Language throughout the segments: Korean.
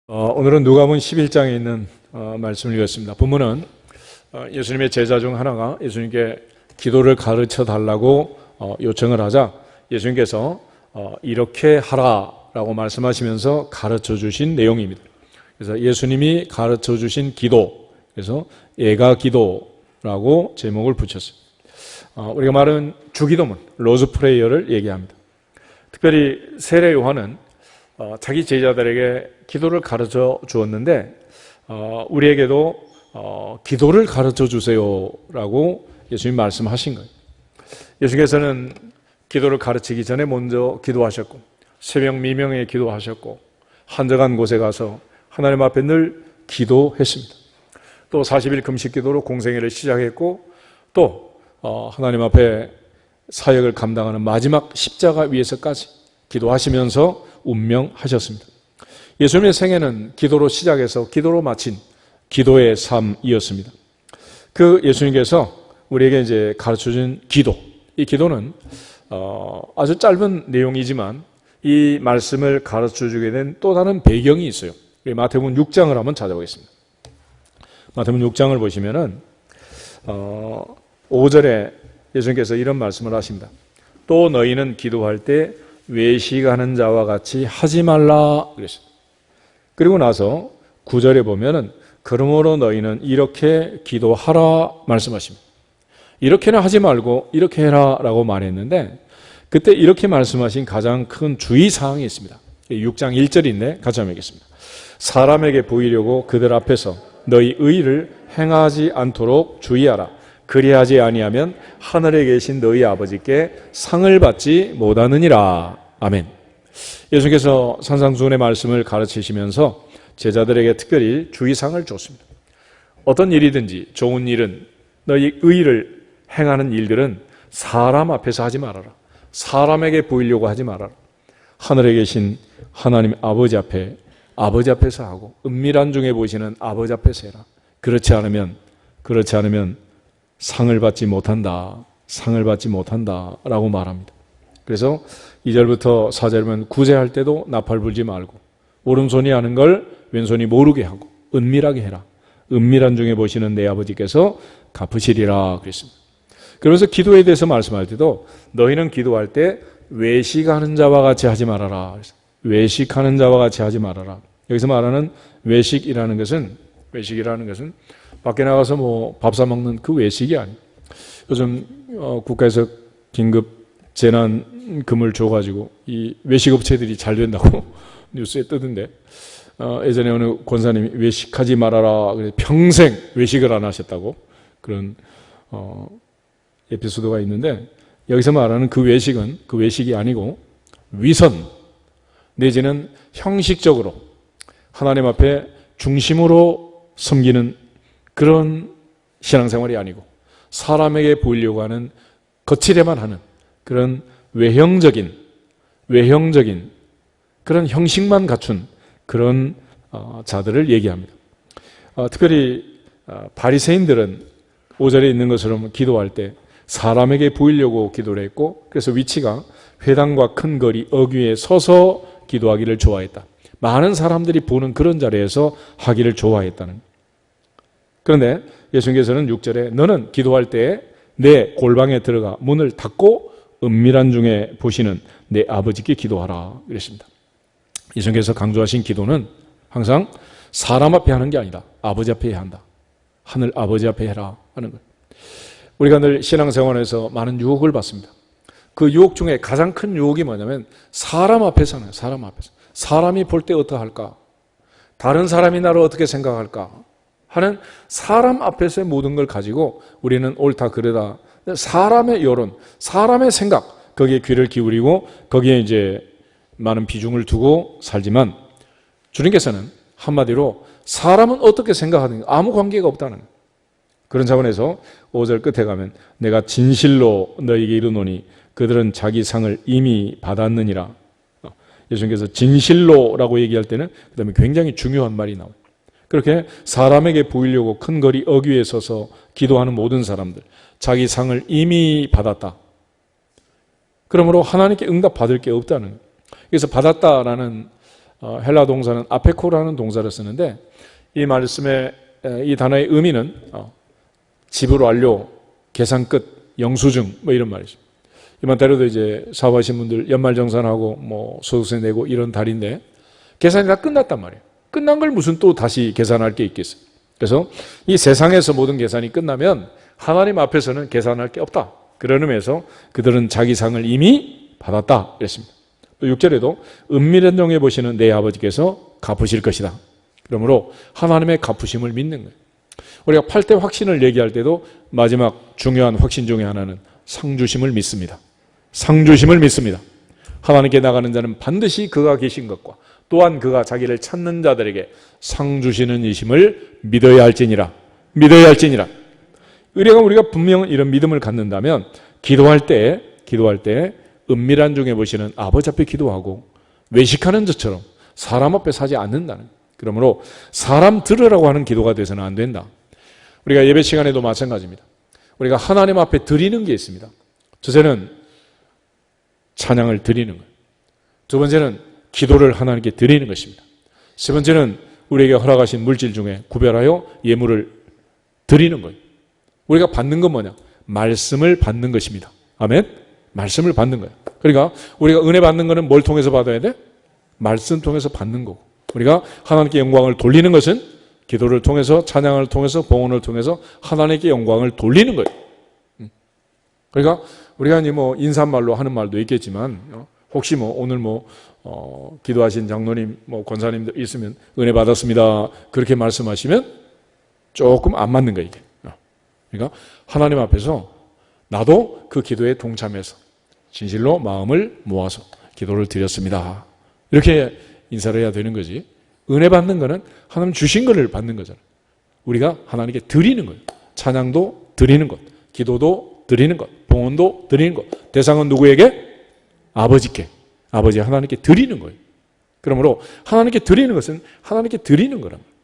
오늘은 누가복음 11장에 있는 말씀을 읽었습니다. 본문은 예수님의 제자 중 하나가 예수님께 기도를 가르쳐 달라고 요청을 하자 예수님께서 이렇게 하라라고 말씀하시면서 가르쳐 주신 내용입니다. 그래서 예수님이 가르쳐 주신 기도, 그래서 예가 기도라고 제목을 붙였어요. 우리가 말하는 주기도문, 로즈 프레이어를 얘기합니다. 특별히 세례 요한은 자기 제자들에게 기도를 가르쳐 주었는데 우리에게도 기도를 가르쳐 주세요라고 예수님 말씀하신 거예요. 예수께서는 기도를 가르치기 전에 먼저 기도하셨고 새벽 미명에 기도하셨고 한적한 곳에 가서 하나님 앞에 늘 기도했습니다. 또 40일 금식 기도로 공생애를 시작했고 또 하나님 앞에 사역을 감당하는 마지막 십자가 위에서까지 기도하시면서 운명하셨습니다. 예수님의 생애는 기도로 시작해서 기도로 마친 기도의 삶이었습니다. 그 예수님께서 우리에게 이제 가르쳐준 기도, 이 기도는 아주 짧은 내용이지만 이 말씀을 가르쳐주게 된 또 다른 배경이 있어요. 마태복음 6장을 한번 찾아보겠습니다. 마태복음 6장을 보시면은 5절에 예수님께서 이런 말씀을 하십니다. 또 너희는 기도할 때 외식하는 자와 같이 하지 말라 그랬어요. 그리고 나서 9절에 보면은 그러므로 너희는 이렇게 기도하라 말씀하십니다. 이렇게는 하지 말고 이렇게 해라 라고 말했는데 그때 이렇게 말씀하신 가장 큰 주의사항이 있습니다. 6장 1절인데 같이 한번 읽겠습니다. 사람에게 보이려고 그들 앞에서 너희 의를 행하지 않도록 주의하라. 그리하지 아니하면 하늘에 계신 너희 아버지께 상을 받지 못하느니라. 아멘. 예수께서 산상수훈의 말씀을 가르치시면서 제자들에게 특별히 주의사항을 줬습니다. 어떤 일이든지 좋은 일은 너희 의를 행하는 일들은 사람 앞에서 하지 말아라. 사람에게 보이려고 하지 말아라. 하늘에 계신 하나님 아버지 앞에서 하고 은밀한 중에 보시는 아버지 앞에서 해라. 그렇지 않으면 상을 받지 못한다 라고 말합니다. 그래서 2절부터 4절은 구제할 때도 나팔 불지 말고 오른손이 하는 걸 왼손이 모르게 하고 은밀하게 해라. 은밀한 중에 보시는 내 아버지께서 갚으시리라 그랬습니다. 그러면서 기도에 대해서 말씀할 때도 너희는 기도할 때 외식하는 자와 같이 하지 말아라. 외식하는 자와 같이 하지 말아라. 여기서 말하는 외식이라는 것은 밖에 나가서 뭐 밥 사 먹는 그 외식이 아니에요. 요즘 국가에서 긴급 재난금을 줘가지고 이 외식업체들이 잘 된다고 뉴스에 뜨던데 예전에 어느 권사님이 외식하지 말아라 그래서 평생 외식을 안 하셨다고 그런 에피소드가 있는데 여기서 말하는 그 외식은 그 외식이 아니고 위선 내지는 형식적으로 하나님 앞에 중심으로 섬기는 그런 신앙생활이 아니고 사람에게 보이려고 하는 거칠에만 하는 그런 외형적인 그런 형식만 갖춘 그런 자들을 얘기합니다. 특별히 바리새인들은 5절에 있는 것처럼 기도할 때 사람에게 보이려고 기도를 했고 그래서 위치가 회당과 큰 거리 어귀에 서서 기도하기를 좋아했다. 많은 사람들이 보는 그런 자리에서 하기를 좋아했다는. 그런데 예수님께서는 6절에 너는 기도할 때 내 골방에 들어가 문을 닫고 은밀한 중에 보시는 내 아버지께 기도하라 그랬습니다. 예수님께서 강조하신 기도는 항상 사람 앞에 하는 게 아니라 아버지 앞에 해야 한다. 하늘 아버지 앞에 해라 하는 거예요. 우리가 늘 신앙생활에서 많은 유혹을 받습니다. 그 유혹 중에 가장 큰 유혹이 뭐냐면 사람 앞에서 하는 거예요. 사람 앞에서. 사람이 볼 때 어떠할까? 다른 사람이 나를 어떻게 생각할까? 하는 사람 앞에서의 모든 걸 가지고 우리는 옳다 그르다 사람의 여론, 사람의 생각 거기에 귀를 기울이고 거기에 이제 많은 비중을 두고 살지만 주님께서는 한마디로 사람은 어떻게 생각하든지 아무 관계가 없다는 그런 차원에서 5절 끝에 가면 내가 진실로 너희에게 이르노니 그들은 자기 상을 이미 받았느니라. 예수님께서 진실로라고 얘기할 때는 그 다음에 굉장히 중요한 말이 나와요. 그렇게 사람에게 보이려고 큰 거리 어귀에 서서 기도하는 모든 사람들 자기 상을 이미 받았다. 그러므로 하나님께 응답받을 게 없다는 거예요. 그래서 받았다라는 헬라 동사는 아페코라는 동사를 쓰는데 이 말씀의 이 단어의 의미는 지불 완료, 계산 끝, 영수증 뭐 이런 말이죠. 이번 달에도 이제 사업하신 분들 연말정산하고 뭐 소득세 내고 이런 달인데 계산이 다 끝났단 말이에요. 끝난 걸 무슨 또 다시 계산할 게 있겠어요. 그래서 이 세상에서 모든 계산이 끝나면 하나님 앞에서는 계산할 게 없다. 그런 의미에서 그들은 자기 상을 이미 받았다 그랬습니다. 또 6절에도 은밀한 중에 보시는 내 아버지께서 갚으실 것이다. 그러므로 하나님의 갚으심을 믿는 거예요. 우리가 8대 확신을 얘기할 때도 마지막 중요한 확신 중에 하나는 상주심을 믿습니다. 상주심을 믿습니다. 하나님께 나가는 자는 반드시 그가 계신 것과 또한 그가 자기를 찾는 자들에게 상 주시는 이심을 믿어야 할지니라. 믿어야 할지니라. 우리가 분명 이런 믿음을 갖는다면 기도할 때 은밀한 중에 보시는 아버지 앞에 기도하고 외식하는 자처럼 사람 앞에 서지 않는다는. 그러므로 사람 들으라고 하는 기도가 돼서는 안 된다. 우리가 예배 시간에도 마찬가지입니다. 우리가 하나님 앞에 드리는 게 있습니다. 첫째는 찬양을 드리는 거예요. 두 번째는 기도를 하나님께 드리는 것입니다. 세 번째는 우리에게 허락하신 물질 중에 구별하여 예물을 드리는 거예요. 우리가 받는 건 뭐냐? 말씀을 받는 것입니다. 아멘? 말씀을 받는 거예요. 그러니까 우리가 은혜 받는 거는 뭘 통해서 받아야 돼? 말씀 통해서 받는 거고, 우리가 하나님께 영광을 돌리는 것은 기도를 통해서, 찬양을 통해서, 봉헌을 통해서 하나님께 영광을 돌리는 거예요. 그러니까 우리가 이제 뭐 인사말로 하는 말도 있겠지만 혹시 뭐 오늘 기도하신 장로님, 권사님들 있으면 은혜 받았습니다. 그렇게 말씀하시면 조금 안 맞는 거예요, 이게. 그러니까 하나님 앞에서 나도 그 기도에 동참해서 진실로 마음을 모아서 기도를 드렸습니다. 이렇게 인사를 해야 되는 거지. 은혜 받는 거는 하나님 주신 것을 받는 거잖아요. 우리가 하나님께 드리는 거예요. 찬양도 드리는 것, 기도도 드리는 것, 봉헌도 드리는 것. 대상은 누구에게? 아버지께. 아버지 하나님께 드리는 거예요. 그러므로 하나님께 드리는 것은 하나님께 드리는 거란 말이에요.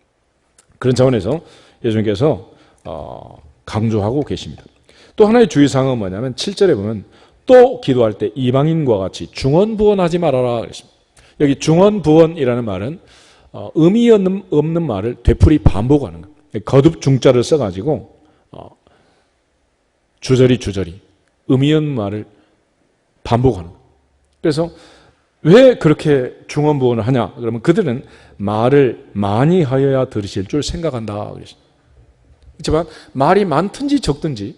그런 차원에서 예수님께서 강조하고 계십니다. 또 하나의 주의사항은 뭐냐면 7절에 보면 또 기도할 때 이방인과 같이 중언부언하지 말아라 그랬습니다. 여기 중언부언이라는 말은 의미 없는 말을 되풀이 반복하는 거예요. 거듭 중자를 써가지고 주저리 의미 없는 말을 반복하는 거예요. 그래서 왜 그렇게 중언부언을 하냐? 그러면 그들은 말을 많이 하여야 들으실 줄 생각한다 그랬습니다. 그렇지만 말이 많든지 적든지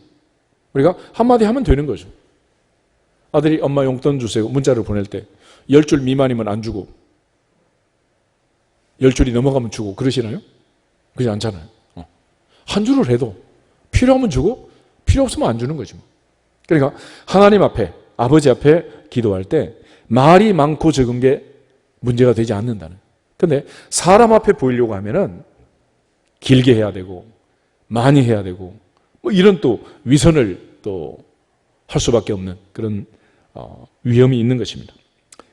우리가 한마디 하면 되는 거죠. 아들이 엄마 용돈 주세요 문자를 보낼 때 10줄 미만이면 안 주고 10줄이 넘어가면 주고 그러시나요? 그러지 않잖아요. 한 줄을 해도 필요하면 주고 필요 없으면 안 주는 거죠. 그러니까 하나님 앞에, 아버지 앞에 기도할 때 말이 많고 적은 게 문제가 되지 않는다는. 그런데 사람 앞에 보이려고 하면은 길게 해야 되고 많이 해야 되고 이런 또 위선을 또 할 수밖에 없는 그런 위험이 있는 것입니다.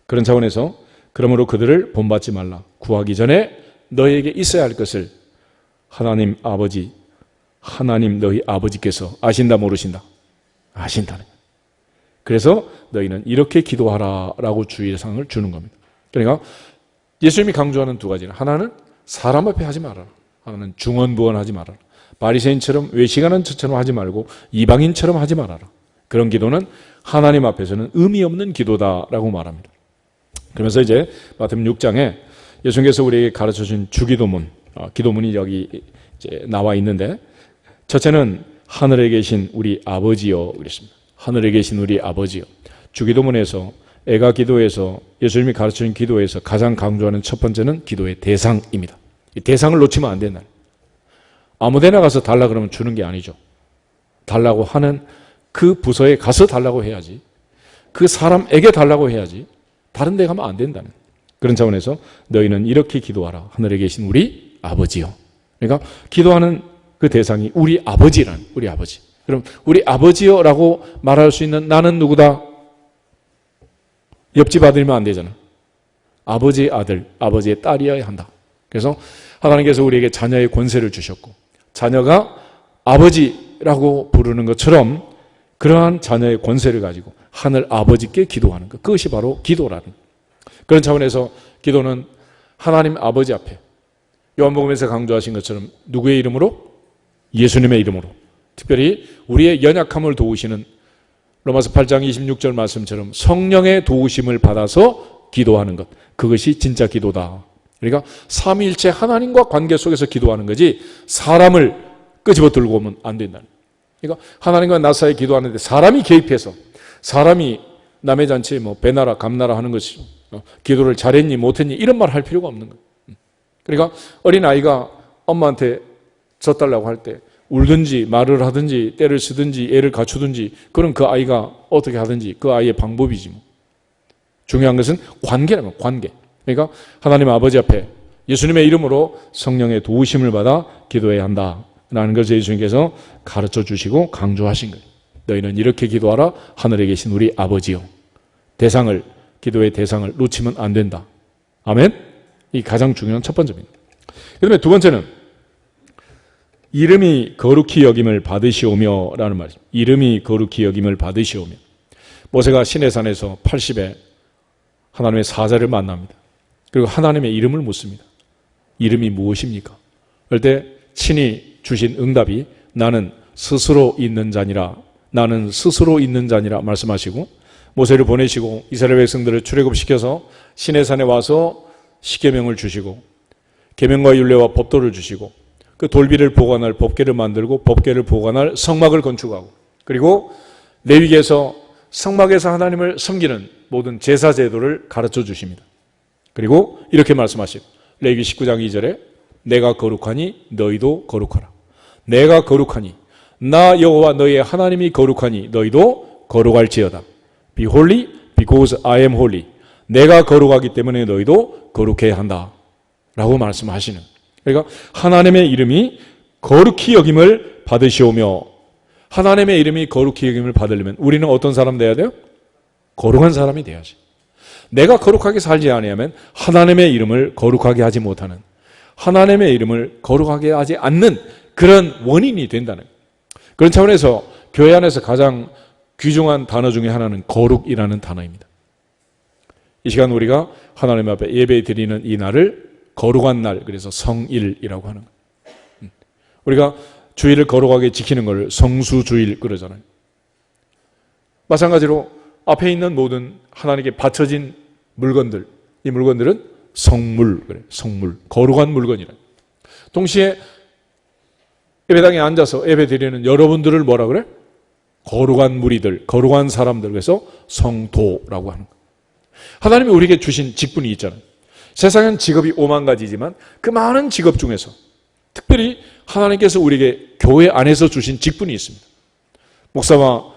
그런 차원에서 그러므로 그들을 본받지 말라. 구하기 전에 너희에게 있어야 할 것을 하나님 아버지, 하나님 너희 아버지께서 아신다 모르신다? 아신다는 거예요. 그래서 너희는 이렇게 기도하라라고 주의사항을 주는 겁니다. 그러니까 예수님이 강조하는 두 가지는 하나는 사람 앞에 하지 말아라. 하나는 중언부언하지 말아라. 바리새인처럼 외식하는 것처럼 하지 말고 이방인처럼 하지 말아라. 그런 기도는 하나님 앞에서는 의미 없는 기도다라고 말합니다. 그러면서 이제 마태복음 6장에 예수님께서 우리에게 가르쳐준 주기도문, 기도문이 여기 이제 나와 있는데 첫째는 하늘에 계신 우리 아버지여 그랬습니다. 하늘에 계신 우리 아버지여. 주기도문에서 애가 기도에서 예수님이 가르쳐준 기도에서 가장 강조하는 첫 번째는 기도의 대상입니다. 이 대상을 놓치면 안 된다. 아무데나 가서 달라 그러면 주는 게 아니죠. 달라고 하는 그 부서에 가서 달라고 해야지. 그 사람에게 달라고 해야지. 다른 데 가면 안 된다는. 그런 차원에서 너희는 이렇게 기도하라. 하늘에 계신 우리 아버지요. 그러니까 기도하는 그 대상이 우리 아버지란, 우리 아버지. 그럼 우리 아버지요라고 말할 수 있는 나는 누구다? 옆집 아들이면 안 되잖아. 아버지의 아들, 아버지의 딸이어야 한다. 그래서 하나님께서 우리에게 자녀의 권세를 주셨고 자녀가 아버지라고 부르는 것처럼 그러한 자녀의 권세를 가지고 하늘 아버지께 기도하는 것. 그것이 바로 기도라는. 그런 차원에서 기도는 하나님 아버지 앞에 요한복음에서 강조하신 것처럼 누구의 이름으로? 예수님의 이름으로. 특별히 우리의 연약함을 도우시는 로마서 8장 26절 말씀처럼 성령의 도우심을 받아서 기도하는 것. 그것이 진짜 기도다. 그러니까 삼위일체 하나님과 관계 속에서 기도하는 거지 사람을 끄집어 들고 오면 안 된다는 거예요. 그러니까 하나님과 나 사이에 기도하는데 사람이 개입해서 사람이 남의 잔치에 뭐 배나라 감나라 하는 것이 기도를 잘했니 못했니 이런 말 할 필요가 없는 거예요. 그러니까 어린아이가 엄마한테 젖달라고 할 때 울든지 말을 하든지 때를 쓰든지 애를 갖추든지 그런 그 아이가 어떻게 하든지 그 아이의 방법이지 뭐. 중요한 것은 관계라면 관계. 그러니까 하나님 아버지 앞에 예수님의 이름으로 성령의 도우심을 받아 기도해야 한다라는 것을 예수님께서 가르쳐 주시고 강조하신 거예요. 너희는 이렇게 기도하라. 하늘에 계신 우리 아버지요. 기도의 대상을 놓치면 안 된다. 아멘? 이 가장 중요한 첫 번째입니다. 그 다음에 두 번째는 이름이 거룩히 여김을 받으시오며 라는 말이죠. 이름이 거룩히 여김을 받으시오며. 모세가 시내산에서 80에 하나님의 사자를 만납니다. 그리고 하나님의 이름을 묻습니다. 이름이 무엇입니까? 그럴 때 친히 주신 응답이 나는 스스로 있는 자니라. 나는 스스로 있는 자니라 말씀하시고 모세를 보내시고 이스라엘 백성들을 출애굽시켜서 시내산에 와서 십계명을 주시고 계명과 율례와 법도를 주시고 그 돌비를 보관할 법궤를 만들고 법궤를 보관할 성막을 건축하고 그리고 레위기에서 성막에서 하나님을 섬기는 모든 제사 제도를 가르쳐 주십니다. 그리고 이렇게 말씀하시고 레위기 19장 2절에 내가 거룩하니 너희도 거룩하라. 내가 거룩하니 나 여호와 너희의 하나님이 거룩하니 너희도 거룩할지어다. Be holy because I am holy. 내가 거룩하기 때문에 너희도 거룩해야 한다. 라고 말씀하시는. 그러니까 하나님의 이름이 거룩히 여김을 받으시오며 하나님의 이름이 거룩히 여김을 받으려면 우리는 어떤 사람 돼야 돼요? 거룩한 사람이 돼야지. 내가 거룩하게 살지 아니하면 하나님의 이름을 거룩하게 하지 못하는 하나님의 이름을 거룩하게 하지 않는 그런 원인이 된다는 거예요. 그런 차원에서 교회 안에서 가장 귀중한 단어 중에 하나는 거룩이라는 단어입니다. 이 시간 우리가 하나님 앞에 예배 드리는 이 날을 거룩한 날, 그래서 성일이라고 하는 거예요. 우리가 주일을 거룩하게 지키는 걸 성수주일 그러잖아요. 마찬가지로 앞에 있는 모든 하나님께 바쳐진 물건들, 이 물건들은 성물, 그래, 성물, 거룩한 물건이라. 동시에 예배당에 앉아서 예배 드리는 여러분들을 뭐라 그래? 거룩한 무리들, 거룩한 사람들, 그래서 성도라고 하는 거예요. 하나님이 우리에게 주신 직분이 있잖아요. 세상엔 직업이 5만 가지지만 그 많은 직업 중에서 특별히 하나님께서 우리에게 교회 안에서 주신 직분이 있습니다. 목사와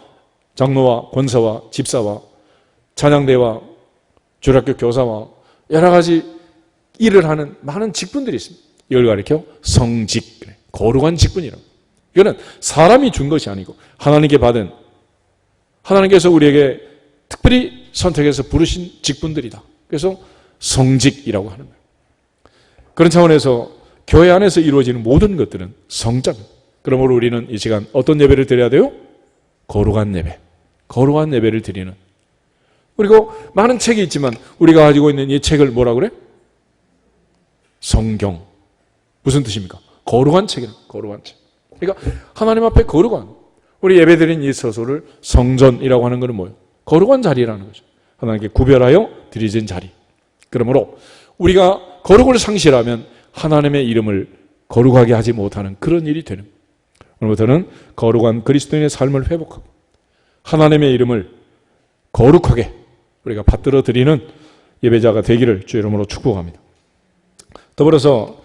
장로와 권사와 집사와 찬양대와 주일학교 교사와 여러 가지 일을 하는 많은 직분들이 있습니다. 이걸 가리켜 성직, 거룩한 직분이라고. 이거는 사람이 준 것이 아니고 하나님께 받은, 하나님께서 우리에게 특별히 선택해서 부르신 직분들이다. 그래서 성직이라고 하는 거예요. 그런 차원에서 교회 안에서 이루어지는 모든 것들은 성장. 그러므로 우리는 이 시간 어떤 예배를 드려야 돼요? 거룩한 예배. 거룩한 예배를 드리는. 그리고 많은 책이 있지만 우리가 가지고 있는 이 책을 뭐라 그래? 성경. 무슨 뜻입니까? 거룩한 책이라. 거룩한 책. 그러니까 하나님 앞에 거룩한, 우리 예배 드린 이 서소를 성전이라고 하는 것은 뭐예요? 거룩한 자리라는 거죠. 하나님께 구별하여 드리진 자리. 그러므로 우리가 거룩을 상실하면 하나님의 이름을 거룩하게 하지 못하는 그런 일이 되는 거예요. 오늘부터는 거룩한 그리스도인의 삶을 회복하고 하나님의 이름을 거룩하게 우리가 받들어 드리는 예배자가 되기를 주의 이름으로 축복합니다. 더불어서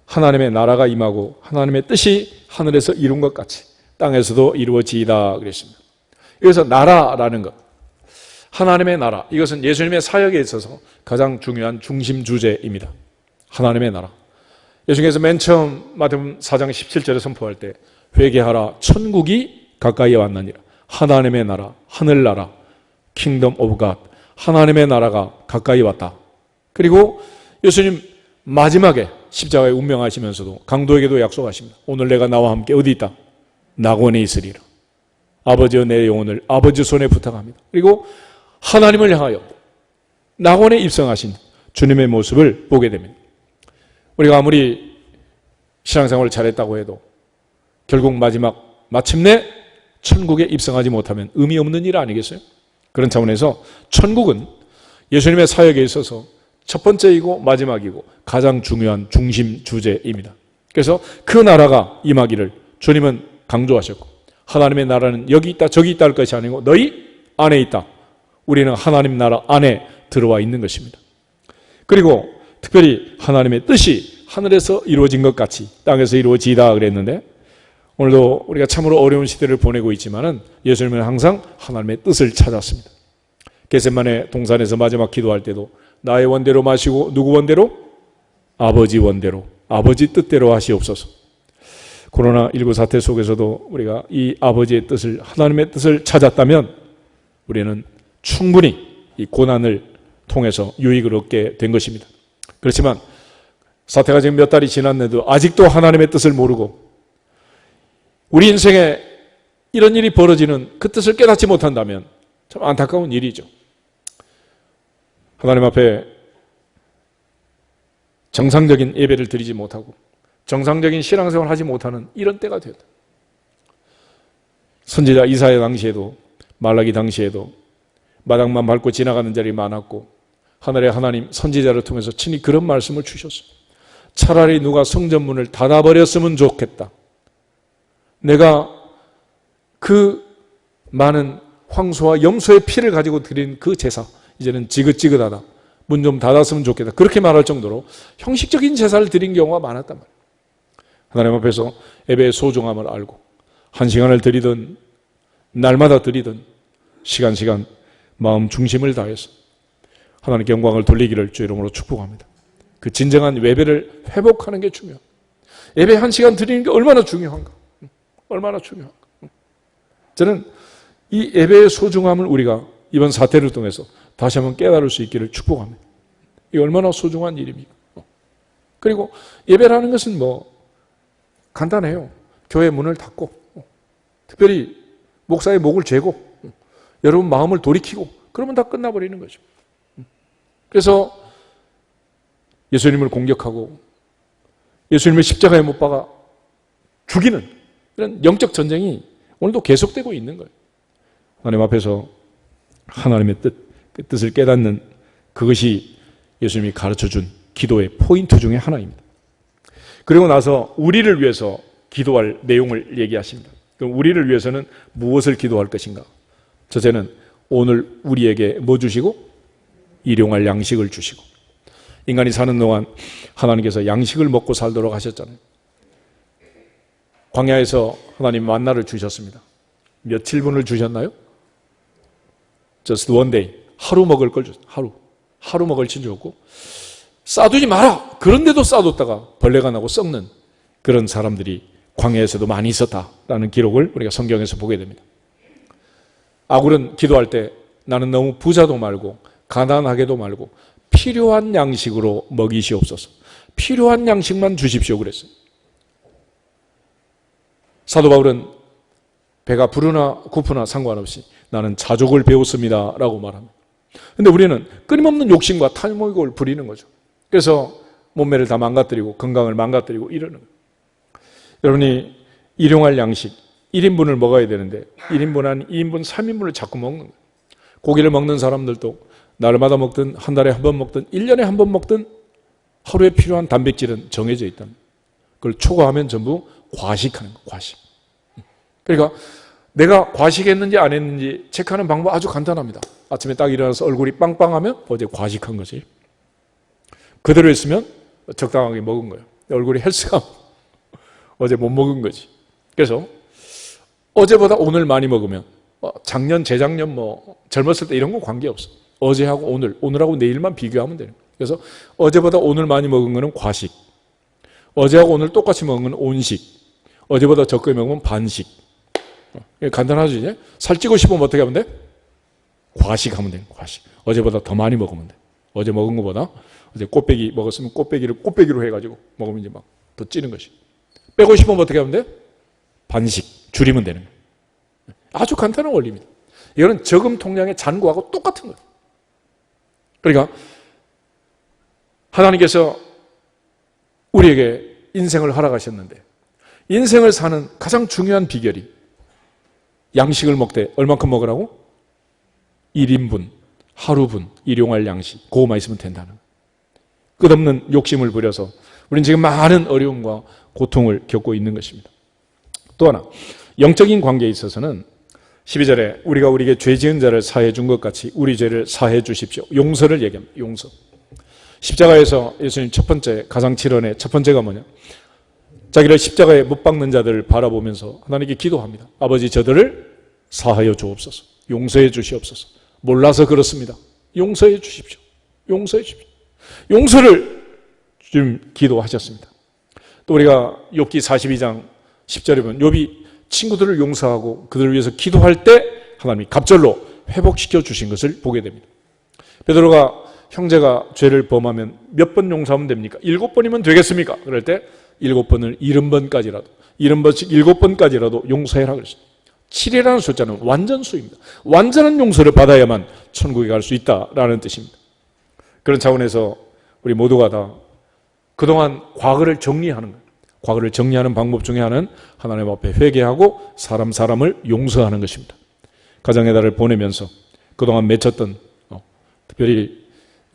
하나님의 나라가 임하고 하나님의 뜻이 하늘에서 이룬 것 같이 땅에서도 이루어지이다 그랬습니다. 여기서 나라라는 것, 하나님의 나라, 이것은 예수님의 사역에 있어서 가장 중요한 중심 주제입니다. 하나님의 나라. 예수님께서 맨 처음 마태복음 4장 17절에 선포할 때 회개하라, 천국이 가까이 왔느니라. 하나님의 나라, 하늘나라, 킹덤 오브 갓, 하나님의 나라가 가까이 왔다. 그리고 예수님 마지막에 십자가에 운명하시면서도 강도에게도 약속하십니다. 오늘 내가 나와 함께 어디 있다? 낙원에 있으리라. 아버지여 내 영혼을 아버지 손에 부탁합니다. 그리고 하나님을 향하여 낙원에 입성하신 주님의 모습을 보게 됩니다. 우리가 아무리 신앙생활을 잘했다고 해도 결국 마침내 천국에 입성하지 못하면 의미 없는 일 아니겠어요? 그런 차원에서 천국은 예수님의 사역에 있어서 첫 번째이고 마지막이고 가장 중요한 중심 주제입니다. 그래서 그 나라가 임하기를 주님은 강조하셨고, 하나님의 나라는 여기 있다 저기 있다 할 것이 아니고 너희 안에 있다. 우리는 하나님 나라 안에 들어와 있는 것입니다. 그리고 특별히 하나님의 뜻이 하늘에서 이루어진 것 같이 땅에서 이루어지다 그랬는데, 오늘도 우리가 참으로 어려운 시대를 보내고 있지만은 예수님은 항상 하나님의 뜻을 찾았습니다. 겟세마네 동산에서 마지막 기도할 때도 나의 원대로 마시고 누구 원대로? 아버지 원대로, 아버지 뜻대로 하시옵소서. 코로나19 사태 속에서도 우리가 이 아버지의 뜻을, 하나님의 뜻을 찾았다면 우리는 충분히 이 고난을 통해서 유익을 얻게 된 것입니다. 그렇지만 사태가 지금 몇 달이 지났는데도 아직도 하나님의 뜻을 모르고 우리 인생에 이런 일이 벌어지는 그 뜻을 깨닫지 못한다면 참 안타까운 일이죠. 하나님 앞에 정상적인 예배를 드리지 못하고 정상적인 신앙생활을 하지 못하는 이런 때가 되었다. 선지자 이사야 당시에도, 말라기 당시에도 마당만 밟고 지나가는 자리 많았고, 하늘의 하나님 선지자를 통해서 친히 그런 말씀을 주셨어요. 차라리 누가 성전문을 닫아버렸으면 좋겠다. 내가 그 많은 황소와 염소의 피를 가지고 드린 그 제사, 이제는 지긋지긋하다. 문 좀 닫았으면 좋겠다. 그렇게 말할 정도로 형식적인 제사를 드린 경우가 많았단 말이에요. 하나님 앞에서 예배의 소중함을 알고 한 시간을 드리든 날마다 드리든 시간 마음 중심을 다해서 하나님께 영광을 돌리기를 주 이름으로 축복합니다. 그 진정한 예배를 회복하는 게 중요합니다. 예배 한 시간 드리는 게 얼마나 중요한가. 얼마나 중요한가. 저는 이 예배의 소중함을 우리가 이번 사태를 통해서 다시 한번 깨달을 수 있기를 축복합니다. 이게 얼마나 소중한 일입니까? 그리고 예배라는 것은 간단해요. 교회 문을 닫고, 특별히 목사의 목을 죄고, 여러분 마음을 돌이키고, 그러면 다 끝나버리는 거죠. 그래서 예수님을 공격하고 예수님을 십자가에 못 박아 죽이는 이런 영적 전쟁이 오늘도 계속되고 있는 거예요. 하나님 앞에서 하나님의 그 뜻을 깨닫는 그것이 예수님이 가르쳐준 기도의 포인트 중에 하나입니다. 그리고 나서 우리를 위해서 기도할 내용을 얘기하십니다. 그럼 우리를 위해서는 무엇을 기도할 것인가? 첫째는 오늘 우리에게 뭐 주시고? 일용할 양식을 주시고. 인간이 사는 동안 하나님께서 양식을 먹고 살도록 하셨잖아요. 광야에서 하나님 만나를 주셨습니다. 며칠분을 주셨나요? Just one day. 하루 먹을 걸 줬어요. 하루 먹을 치 줬고, 싸두지 마라! 그런데도 싸뒀다가 벌레가 나고 썩는 그런 사람들이 광야에서도 많이 있었다라는 기록을 우리가 성경에서 보게 됩니다. 아굴은 기도할 때 나는 너무 부자도 말고 가난하게도 말고 필요한 양식으로 먹이시옵소서. 필요한 양식만 주십시오 그랬어요. 사도 바울은 배가 부르나 고프나 상관없이 나는 자족을 배웠습니다 라고 말합니다. 그런데 우리는 끊임없는 욕심과 탐욕을 부리는 거죠. 그래서 몸매를 다 망가뜨리고 건강을 망가뜨리고 이러는 거예요. 여러분이 일용할 양식 1인분을 먹어야 되는데 1인분 아닌 2인분, 3인분을 자꾸 먹는 거예요. 고기를 먹는 사람들도 날마다 먹든 한 달에 한 번 먹든 1년에 한 번 먹든 하루에 필요한 단백질은 정해져 있다. 그걸 초과하면 전부 과식하는 거예요. 과식. 그러니까 내가 과식했는지 안 했는지 체크하는 방법 아주 간단합니다. 아침에 딱 일어나서 얼굴이 빵빵하면 어제 과식한 거지. 그대로 했으면 적당하게 먹은 거예요. 얼굴이 헬스가 어제 못 먹은 거지. 그래서 어제보다 오늘 많이 먹으면 작년, 재작년 젊었을 때 이런 거 관계없어. 어제하고 오늘하고 내일만 비교하면 되는 거예요. 그래서 어제보다 오늘 많이 먹은 거는 과식, 어제하고 오늘 똑같이 먹은 건 온식, 어제보다 적게 먹으면 반식. 간단하죠 이제? 살찌고 싶으면 어떻게 하면 돼? 과식하면 돼. 과식. 어제보다 더 많이 먹으면 돼. 어제 먹은 것보다 어제 꽃배기 먹었으면 꽃배기로 해가지고 먹으면 이제 막 더 찌는 것이. 빼고 싶으면 어떻게 하면 돼? 반식. 줄이면 되는 거예요. 아주 간단한 원리입니다. 이거는 저금 통장의 잔고하고 똑같은 거예요. 그러니까 하나님께서 우리에게 인생을 허락하셨는데 인생을 사는 가장 중요한 비결이 양식을 먹되 얼만큼 먹으라고? 1인분, 하루분 일용할 양식, 그거만 있으면 된다는 거예요. 끝없는 욕심을 부려서 우리는 지금 많은 어려움과 고통을 겪고 있는 것입니다. 또 하나, 영적인 관계에 있어서는 12절에 우리가 우리에게 죄 지은 자를 사해 준 것 같이 우리 죄를 사해 주십시오. 용서를 얘기합니다. 용서. 십자가에서 예수님 첫 번째 가상칠언의 첫 번째가 뭐냐? 자기를 십자가에 못 박는 자들을 바라보면서 하나님께 기도합니다. 아버지, 저들을 사하여 주옵소서. 용서해 주시옵소서. 몰라서 그렇습니다. 용서해 주십시오. 용서해 주십시오. 용서를 좀 기도하셨습니다. 또 우리가 욥기 42장 10절에 보면 욥이 친구들을 용서하고 그들을 위해서 기도할 때 하나님이 갑절로 회복시켜 주신 것을 보게 됩니다. 베드로가 형제가 죄를 범하면 몇 번 용서하면 됩니까? 7번이면 되겠습니까? 그럴 때 7번을 70번까지라도 70번씩 7번까지라도 용서해라 그랬습니다. 7이라는 숫자는 완전수입니다. 완전한 용서를 받아야만 천국에 갈 수 있다라는 뜻입니다. 그런 차원에서 우리 모두가 다 그동안 과거를 정리하는 거예요. 과거를 정리하는 방법 중에 하나는 하나님 앞에 회개하고 사람을 용서하는 것입니다. 가정의 달을 보내면서 그동안 맺혔던 특별히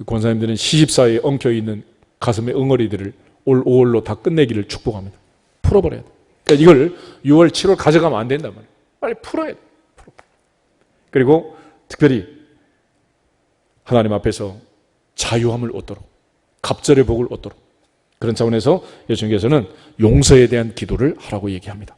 권사님들은 시집사에 엉켜있는 가슴의 응어리들을 올 5월로 다 끝내기를 축복합니다. 풀어버려야 돼. 그러니까 이걸 6월, 7월 가져가면 안 된단 말이에요. 빨리 풀어야 돼. 그리고 특별히 하나님 앞에서 자유함을 얻도록, 갑절의 복을 얻도록, 그런 차원에서 예수님께서는 용서에 대한 기도를 하라고 얘기합니다.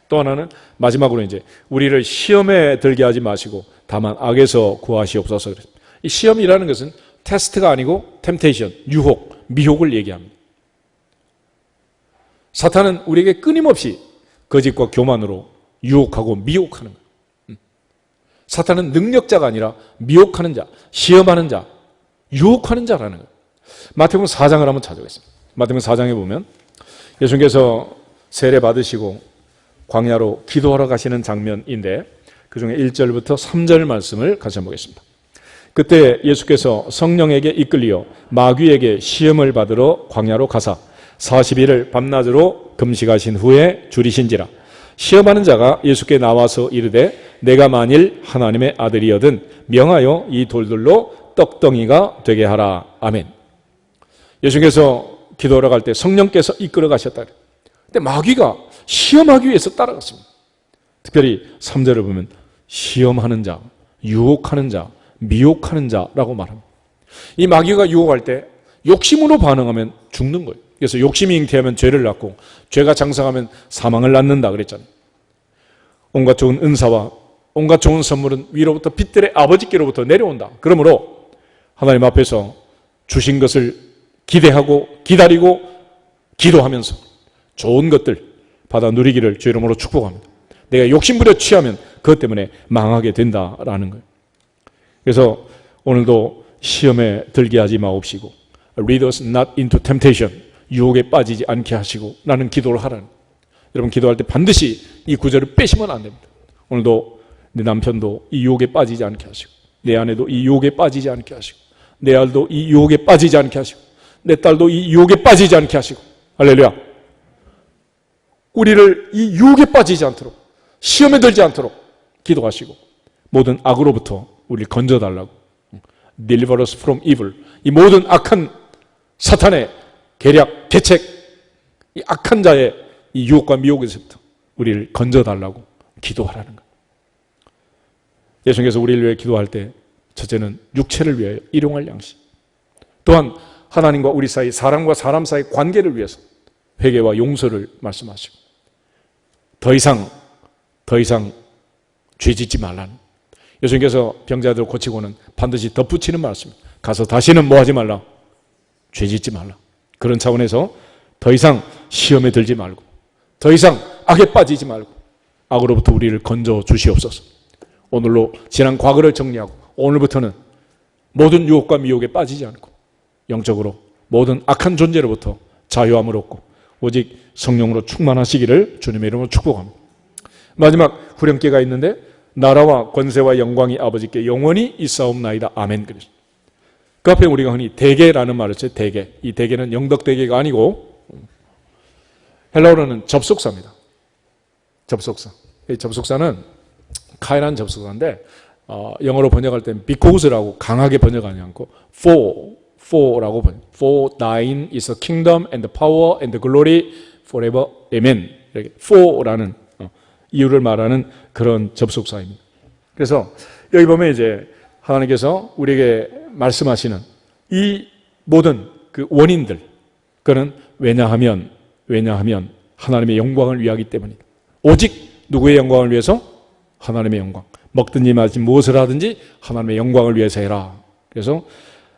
또 하나는 마지막으로 이제 우리를 시험에 들게 하지 마시고 다만 악에서 구하시옵소서 그랬습니다. 이 시험이라는 것은 테스트가 아니고 템테이션, 유혹, 미혹을 얘기합니다. 사탄은 우리에게 끊임없이 거짓과 교만으로 유혹하고 미혹하는 거예요. 사탄은 능력자가 아니라 미혹하는 자, 시험하는 자, 유혹하는 자라는 거예요. 마태복음 4장을 한번 찾아보겠습니다. 마태복음 4장에 보면 예수님께서 세례 받으시고 광야로 기도하러 가시는 장면인데 그중에 1절부터 3절 말씀을 같이 한번 보겠습니다. 그때 예수께서 성령에게 이끌려 마귀에게 시험을 받으러 광야로 가사 40일을 밤낮으로 금식하신 후에 줄이신지라. 시험하는 자가 예수께 나와서 이르되 내가 만일 하나님의 아들이여든 명하여 이 돌들로 떡덩이가 되게 하라. 아멘. 예수께서 기도하러 갈 때 성령께서 이끌어 가셨다. 근데 마귀가 시험하기 위해서 따라갔습니다. 특별히 3절을 보면 시험하는 자, 유혹하는 자, 미혹하는 자라고 말합니다. 이 마귀가 유혹할 때 욕심으로 반응하면 죽는 거예요. 그래서 욕심이 잉태하면 죄를 낳고 죄가 장성하면 사망을 낳는다 그랬잖아요. 온갖 좋은 은사와 온갖 좋은 선물은 위로부터 빛들의 아버지께로부터 내려온다. 그러므로 하나님 앞에서 주신 것을 기대하고 기다리고 기도하면서 좋은 것들 받아 누리기를 주의 이름으로 축복합니다. 내가 욕심부려 취하면 그것 때문에 망하게 된다라는 거예요. 그래서 오늘도 시험에 들게 하지 마옵시고 Lead us not into temptation, 유혹에 빠지지 않게 하시고 라는 기도를 하라는 거예요. 여러분 기도할 때 반드시 이 구절을 빼시면 안 됩니다. 오늘도 내 남편도 이 유혹에 빠지지 않게 하시고 내 아내도 이 유혹에 빠지지 않게 하시고 내 아들도 이 유혹에 빠지지 않게 하시고 내 딸도 이 유혹에 빠지지 않게 하시고 할렐루야. 우리를 이 유혹에 빠지지 않도록 시험에 들지 않도록 기도하시고 모든 악으로부터 우리를 건져달라고 Deliver us from evil. 이 모든 악한 사탄의 계략, 계책, 이 악한 자의 이 유혹과 미혹에서부터 우리를 건져달라고 기도하라는 것. 예수님께서 우리를 위해 기도할 때 첫째는 육체를 위하여 일용할 양식, 또한 하나님과 우리 사이, 사람과 사람 사이 관계를 위해서 회개와 용서를 말씀하시고 더 이상 죄 짓지 말라는, 예수님께서 병자들을 고치고는 반드시 덧붙이는 말씀입니다. 가서 다시는 뭐 하지 말라? 죄 짓지 말라. 그런 차원에서 더 이상 시험에 들지 말고 더 이상 악에 빠지지 말고 악으로부터 우리를 건져 주시옵소서. 오늘로 지난 과거를 정리하고 오늘부터는 모든 유혹과 미혹에 빠지지 않고 영적으로 모든 악한 존재로부터 자유함을 얻고 오직 성령으로 충만하시기를 주님의 이름으로 축복합니다. 마지막 후렴기가 있는데 나라와 권세와 영광이 아버지께 영원히 있사옵나이다. 아멘. 그 앞에 우리가 흔히 대계라는 말을 써요. 대계. 이 대계는 영덕대계가 아니고 헬라어로는 접속사입니다. 접속사. 이 접속사는 카이라는 접속사인데 영어로 번역할 때는 because라고 강하게 번역하지 않고 for라고 번역. For thine is the kingdom and the power and the glory forever. Amen. 이렇게 for라는 이유를 말하는 그런 접속사입니다. 그래서 여기 보면 이제 하나님께서 우리에게 말씀하시는 이 모든 그 원인들, 그는 왜냐하면 하나님의 영광을 위하기 때문이다. 오직 누구의 영광을 위해서? 하나님의 영광. 먹든지 마든지 무엇을 하든지 하나님의 영광을 위해서 해라. 그래서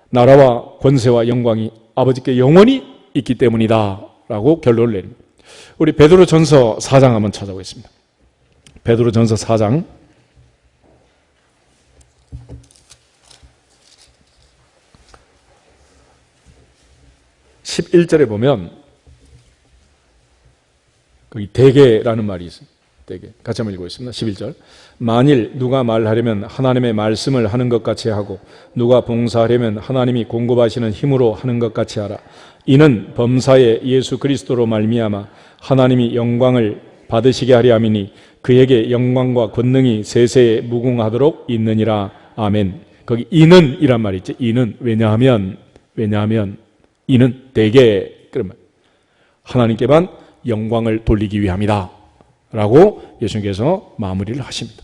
나라와 권세와 영광이 아버지께 영원히 있기 때문이다 라고 결론을 내립니다. 우리 베드로전서 4장 한번 찾아보겠습니다. 베드로전서 4장 11절에 보면 거기 대개라는 말이 있어요. 대개. 같이 한번 읽어보겠습니다. 11절. 만일 누가 말하려면 하나님의 말씀을 하는 것 같이 하고 누가 봉사하려면 하나님이 공급하시는 힘으로 하는 것 같이 하라. 이는 범사에 예수 그리스도로 말미암아 하나님이 영광을 받으시게 하려 함이니 그에게 영광과 권능이 세세에 무궁하도록 있느니라. 아멘. 거기 이는 이란 말이 있죠. 이는 왜냐하면 이는 대개 그러면 하나님께만 영광을 돌리기 위함이다 라고 예수님께서 마무리를 하십니다.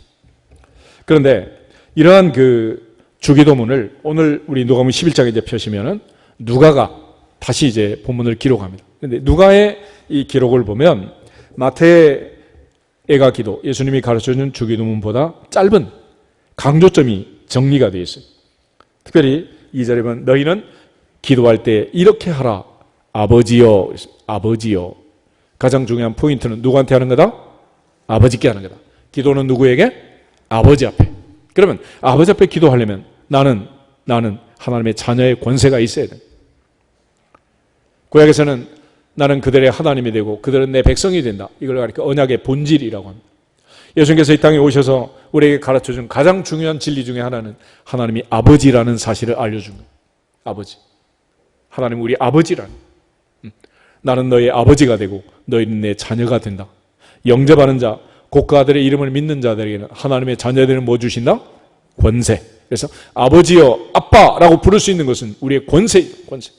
그런데 이러한 그 주기도문을 오늘 우리 누가복음 11장에 이제 펴시면은 누가가 다시 이제 본문을 기록합니다. 그런데 누가의 이 기록을 보면 마태의 애가 기도, 예수님이 가르쳐준 주기도문보다 짧은 강조점이 정리가 되어 있어요. 특별히 2절에 보면 너희는 기도할 때 이렇게 하라. 아버지여. 가장 중요한 포인트는 누구한테 하는 거다? 아버지께 하는 거다. 기도는 누구에게? 아버지 앞에. 그러면 아버지 앞에 기도하려면 나는 하나님의 자녀의 권세가 있어야 돼. 구약에서는 나는 그들의 하나님이 되고 그들은 내 백성이 된다. 이걸 가리켜 언약의 본질이라고 합니다. 예수님께서 이 땅에 오셔서 우리에게 가르쳐준 가장 중요한 진리 중에 하나는 하나님이 아버지라는 사실을 알려준 거예요. 아버지. 하나님 우리 아버지라는. 나는 너의 아버지가 되고 너희는 내 자녀가 된다. 영접하는 자, 곧 그 아들의 이름을 믿는 자들에게는 하나님의 자녀들은 뭐 주신다? 권세. 그래서 아버지여, 아빠라고 부를 수 있는 것은 우리의 권세이다. 권세.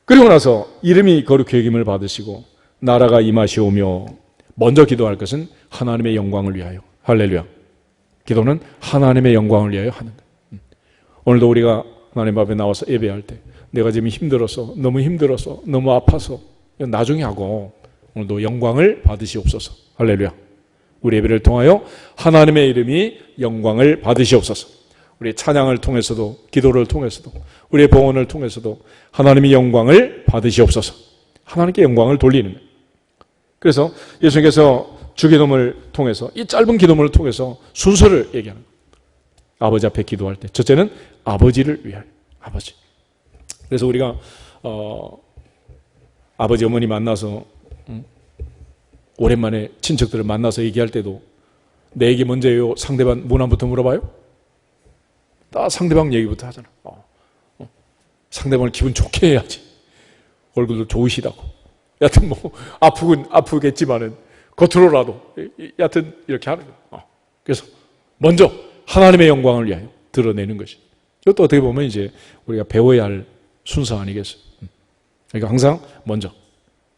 그리고 나서 이름이 거룩히 여김을 받으시고 나라가 임하시오며 먼저 기도할 것은 하나님의 영광을 위하여. 할렐루야. 기도는 하나님의 영광을 위하여 하는 거예요. 오늘도 우리가 하나님 앞에 나와서 예배할 때 내가 지금 너무 힘들어서 너무 아파서 나중에 하고 오늘도 영광을 받으시옵소서. 할렐루야. 우리 예배를 통하여 하나님의 이름이 영광을 받으시옵소서. 우리 찬양을 통해서도 기도를 통해서도 우리의 봉헌을 통해서도 하나님이 영광을 받으시옵소서. 하나님께 영광을 돌리는 거예요. 그래서 예수님께서 주기도문을 통해서 이 짧은 기도문을 통해서 순서를 얘기하는 거예요. 아버지 앞에 기도할 때 첫째는 아버지를 위하여. 아버지. 그래서 우리가 아버지 어머니 만나서 오랜만에 친척들을 만나서 얘기할 때도 내 얘기 먼저 해요? 상대방 문안부터 물어봐요? 다 상대방 얘기부터 하잖아. 상대방을 기분 좋게 해야지. 얼굴도 좋으시다고. 여하튼 뭐 아프겠지만은 겉으로라도 여하튼 이렇게 하는 거야. 그래서 먼저 하나님의 영광을 위하여 드러내는 것이. 이것도 어떻게 보면 이제 우리가 배워야 할 순서 아니겠어요? 그러니까 항상 먼저.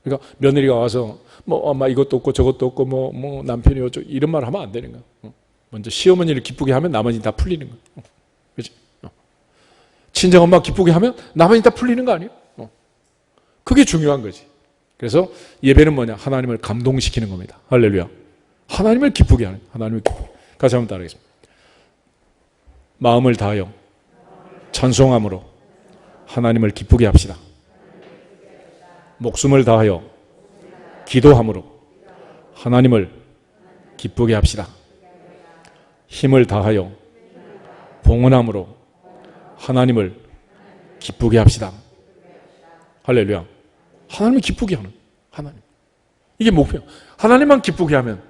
그러니까 며느리가 와서 뭐 엄마 이것도 없고 저것도 없고 뭐 남편이 어쩌고 이런 말 하면 안 되는 거야. 먼저 시어머니를 기쁘게 하면 나머지 다 풀리는 거야. 그렇지? 친정 엄마 기쁘게 하면 나머지 다 풀리는 거 아니야? 그게 중요한 거지. 그래서 예배는 뭐냐? 하나님을 감동시키는 겁니다. 할렐루야. 하나님을 기쁘게 하는. 하나님을 기쁘게. 같이 한번 따라하겠습니다. 마음을 다하여 찬송함으로 하나님을 기쁘게 합시다. 목숨을 다하여 기도함으로 하나님을 기쁘게 합시다. 힘을 다하여 봉헌함으로 하나님을 기쁘게 합시다. 할렐루야. 하나님을 기쁘게 하는 하나님. 이게 목표야. 하나님만 기쁘게 하면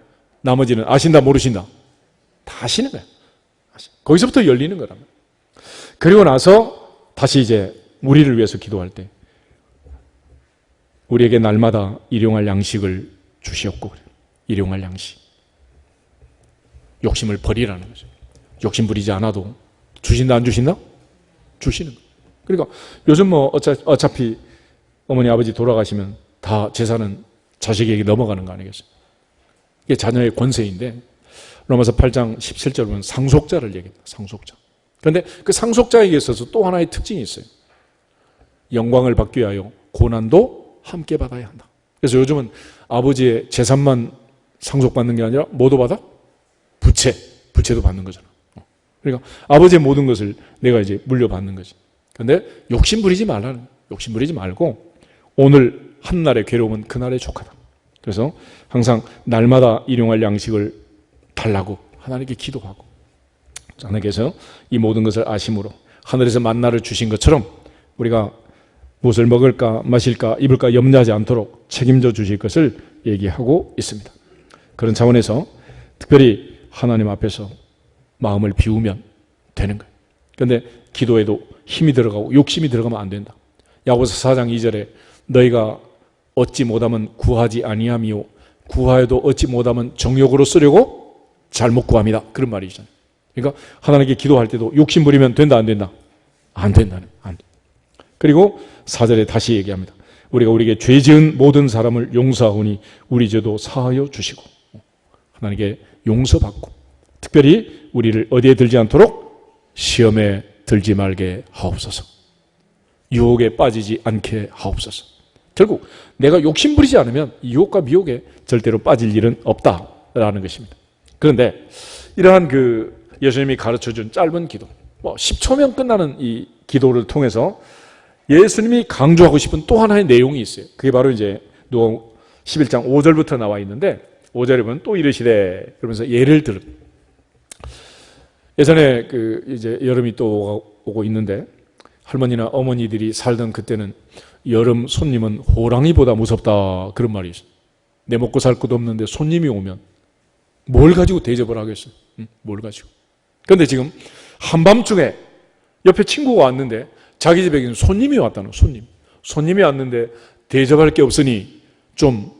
나머지는 아신다 모르신다 다 아시는 거야. 거기서부터 열리는 거라면. 그리고 나서 다시 이제 우리를 위해서 기도할 때 우리에게 날마다 일용할 양식을 주시옵고 그래요. 일용할 양식. 욕심을 버리라는 거죠. 욕심 부리지 않아도 주신다 안 주신다? 주시는 거예요. 그러니까 요즘 뭐 어차피 어머니 아버지 돌아가시면 다 재산은 자식에게 넘어가는 거 아니겠어요? 이게 자녀의 권세인데 로마서 8장 17절 보면 상속자를 얘기합니다. 상속자. 그런데 그 상속자에게 있어서 또 하나의 특징이 있어요. 영광을 받기 위하여 고난도 함께 받아야 한다. 그래서 요즘은 아버지의 재산만 상속받는 게 아니라 뭐도 받아? 부채도 받는 거잖아. 그러니까 아버지의 모든 것을 내가 이제 물려받는 거지. 그런데 욕심 부리지 말라는 거예요. 욕심 부리지 말고 오늘 한날의 괴로움은 그날의 족하다. 그래서 항상 날마다 일용할 양식을 달라고 하나님께 기도하고 하나님께서 이 모든 것을 아심으로 하늘에서 만나를 주신 것처럼 우리가 무엇을 먹을까 마실까 입을까 염려하지 않도록 책임져 주실 것을 얘기하고 있습니다. 그런 차원에서 특별히 하나님 앞에서 마음을 비우면 되는 거예요. 그런데 기도에도 힘이 들어가고 욕심이 들어가면 안 된다. 야고보서 4장 2절에 너희가 얻지 못하면 구하지 아니하미요 구하여도 얻지 못하면 정욕으로 쓰려고 잘못 구합니다. 그런 말이 있잖아요. 그러니까 하나님께 기도할 때도 욕심 부리면 된다 안 된다? 안 된다는 거예요. 안 돼. 그리고 4절에 다시 얘기합니다. 우리가 우리에게 죄 지은 모든 사람을 용서하오니 우리 죄도 사하여 주시고 하나님께 용서받고 특별히 우리를 어디에 들지 않도록 시험에 들지 말게 하옵소서. 유혹에 빠지지 않게 하옵소서. 결국 내가 욕심 부리지 않으면 유혹과 미혹에 절대로 빠질 일은 없다라는 것입니다. 그런데 이러한 예수님이 가르쳐준 짧은 기도, 10초면 끝나는 이 기도를 통해서 예수님이 강조하고 싶은 또 하나의 내용이 있어요. 그게 바로 이제 누가복음 11장 5절부터 나와 있는데 5절에 보면 또 이르시되 그러면서 예를 들어 예전에 이제 여름이 또 오고 있는데 할머니나 어머니들이 살던 그때는 여름 손님은 호랑이보다 무섭다 그런 말이 있어요. 내 먹고 살 것도 없는데 손님이 오면 뭘 가지고 대접을 하겠어요? 뭘 가지고. 그런데 지금 한밤중에 옆에 친구가 왔는데 자기 집에 손님이 왔다는 거예요. 손님이 왔는데 대접할 게 없으니 좀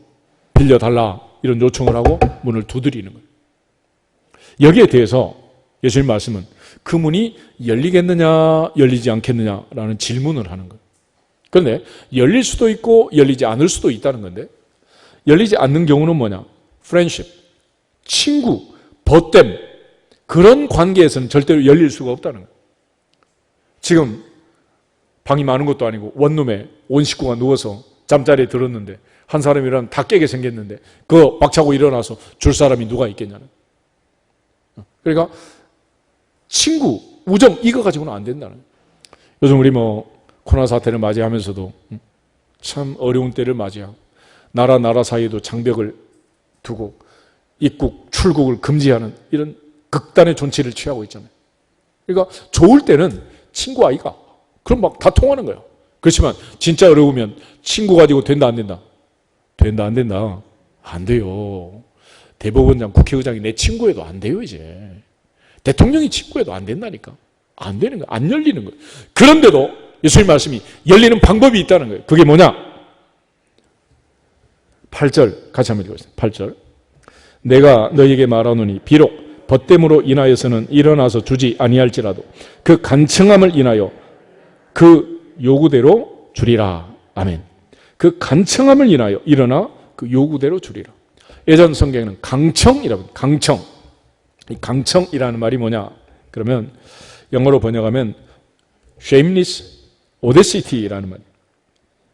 빌려달라 이런 요청을 하고 문을 두드리는 거예요. 여기에 대해서 예수님 말씀은 그 문이 열리겠느냐 열리지 않겠느냐라는 질문을 하는 거예요. 그런데 열릴 수도 있고 열리지 않을 수도 있다는 건데 열리지 않는 경우는 뭐냐? 프렌십, 친구, 벗댐 그런 관계에서는 절대로 열릴 수가 없다는 거예요. 지금 방이 많은 것도 아니고 원룸에 온 식구가 누워서 잠자리에 들었는데 한 사람이라면 다 깨게 생겼는데 그거 박차고 일어나서 줄 사람이 누가 있겠냐는. 그러니까 친구, 우정 이거 가지고는 안 된다는 거예요. 요즘 우리 코로나 사태를 맞이하면서도 참 어려운 때를 맞이하고 나라 사이에도 장벽을 두고 입국, 출국을 금지하는 이런 극단의 존치를 취하고 있잖아요. 그러니까 좋을 때는 친구 아이가 그럼 막 다 통하는 거예요. 그렇지만 진짜 어려우면 친구 가지고 된다 안 된다? 된다 안 된다? 안 돼요. 대법원장, 국회의장이 내 친구여도 안 돼요 이제. 대통령이 친구여도 안 된다니까. 안 되는 거예요. 안 열리는 거예요. 그런데도 예수님 말씀이 열리는 방법이 있다는 거예요. 그게 뭐냐? 8절 같이 한번 읽어보세요. 8절 내가 너희에게 말하노니 비록 벗됨으로 인하여서는 일어나서 주지 아니할지라도 그 간청함을 인하여 그 요구대로 주리라. 아멘. 그 간청함을 인하여 일어나 그 요구대로 주리라. 예전 성경에는 강청이라고 강청. 이 강청이라는 말이 뭐냐? 그러면 영어로 번역하면 shameless audacity라는 말.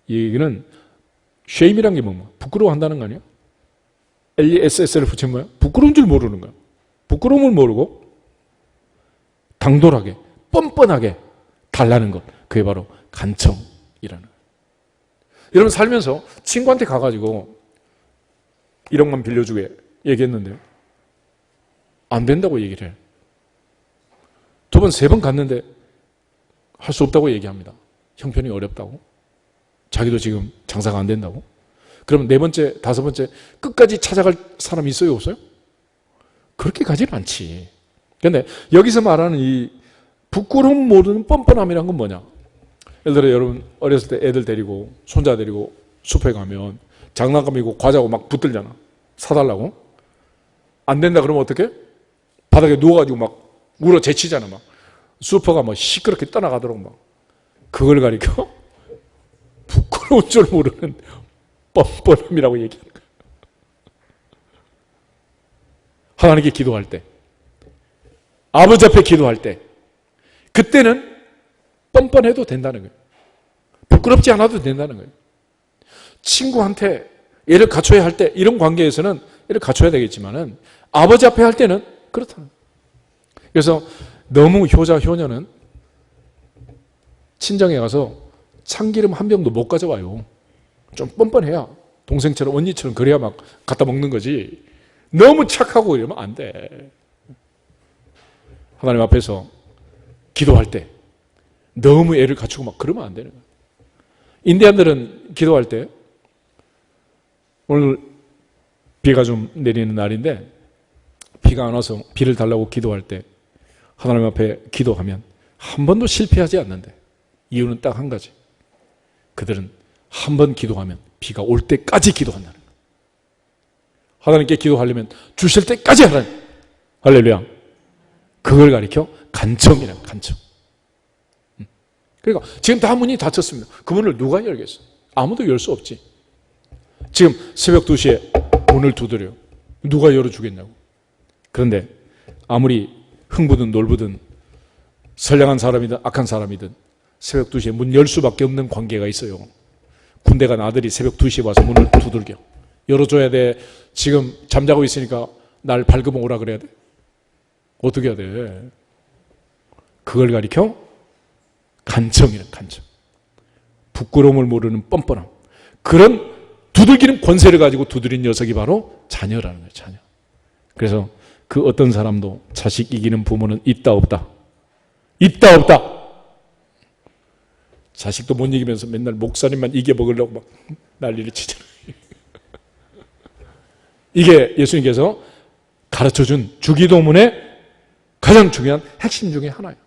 이 얘기는 shame이란 게 뭐냐? 부끄러워한다는 거 아니에요? LESS를 붙이면 뭐야? 부끄러운 줄 모르는 거야. 부끄러움을 모르고 당돌하게 뻔뻔하게 달라는 것. 그게 바로 간청이라는 거예요. 여러분 살면서 친구한테 가가지고 1억만 빌려주게 얘기했는데요. 안 된다고 얘기를 해요. 2번, 3번 갔는데 할 수 없다고 얘기합니다. 형편이 어렵다고. 자기도 지금 장사가 안 된다고. 그럼 4번째, 5번째 끝까지 찾아갈 사람이 있어요? 없어요? 그렇게 가지는 않지. 그런데 여기서 말하는 이 부끄러움 모르는 뻔뻔함이란 건 뭐냐? 예를 들어 여러분 어렸을 때 애들 데리고 손자 데리고 숲에 가면 장난감이고 과자고 막 붙들잖아. 사달라고. 안 된다 그러면 어떡해? 바닥에 누워가지고 막 울어 제치잖아. 막 슈퍼가 막 시끄럽게 떠나가도록 막. 그걸 가리켜 부끄러울 줄 모르는 뻔뻔함이라고 얘기하는 거야. 하나님께 기도할 때, 아버지 앞에 기도할 때, 그때는 뻔뻔해도 된다는 거예요. 부끄럽지 않아도 된다는 거예요. 친구한테 애를 갖춰야 할 때, 이런 관계에서는 애를 갖춰야 되겠지만은 아버지 앞에 할 때는 그렇다는 거예요. 그래서 너무 효자 효녀는 친정에 가서 참기름 한 병도 못 가져와요. 좀 뻔뻔해야 동생처럼 언니처럼 그래야 막 갖다 먹는 거지. 너무 착하고 이러면 안 돼. 하나님 앞에서 기도할 때 너무 애를 갖추고 막 그러면 안 되는 거예요. 인디안들은 기도할 때, 오늘 비가 좀 내리는 날인데 비가 안 와서 비를 달라고 기도할 때 하나님 앞에 기도하면 한 번도 실패하지 않는데, 이유는 딱 한 가지. 그들은 한 번 기도하면 비가 올 때까지 기도한다는 거예요. 하나님께 기도하려면 주실 때까지 하라는 거예요. 할렐루야. 그걸 가리켜 간청이라는 간청. 그러니까 지금 다 문이 닫혔습니다. 그 문을 누가 열겠어? 아무도 열 수 없지. 지금 새벽 2시에 문을 두드려요. 누가 열어주겠냐고. 그런데 아무리 흥부든 놀부든 선량한 사람이든 악한 사람이든 새벽 2시에 문 열 수밖에 없는 관계가 있어요. 군대 간 아들이 새벽 2시에 와서 문을 두들겨. 열어줘야 돼. 지금 잠자고 있으니까 날 밝으면 오라 그래야 돼. 어떻게 해야 돼? 그걸 가리켜 간청이란 간청. 부끄러움을 모르는 뻔뻔함. 그런 두들기는 권세를 가지고 두드린 녀석이 바로 자녀라는 거예요. 자녀. 그래서 그 어떤 사람도 자식 이기는 부모는 있다 없다? 있다 없다? 자식도 못 이기면서 맨날 목사님만 이겨먹으려고 막 난리를 치잖아요. 이게 예수님께서 가르쳐준 주기도문의 가장 중요한 핵심 중에 하나예요.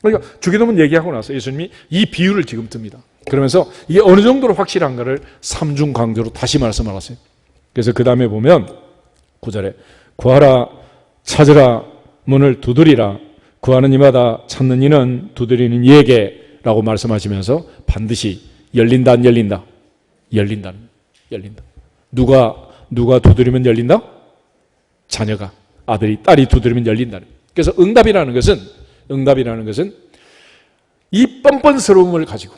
그러니까 주기도문 얘기하고 나서 예수님이 이 비유를 지금 듭니다. 그러면서 이게 어느 정도로 확실한가를 삼중 강조로 다시 말씀하셨어요. 그래서 그 다음에 보면 9절에 구하라 찾으라 문을 두드리라 구하는 이마다 찾는 이는 두드리는 이에게 라고 말씀하시면서 반드시 열린다 안 열린다? 열린다. 누가 두드리면 열린다? 자녀가, 아들이, 딸이 두드리면 열린다. 그래서 응답이라는 것은 이 뻔뻔스러움을 가지고,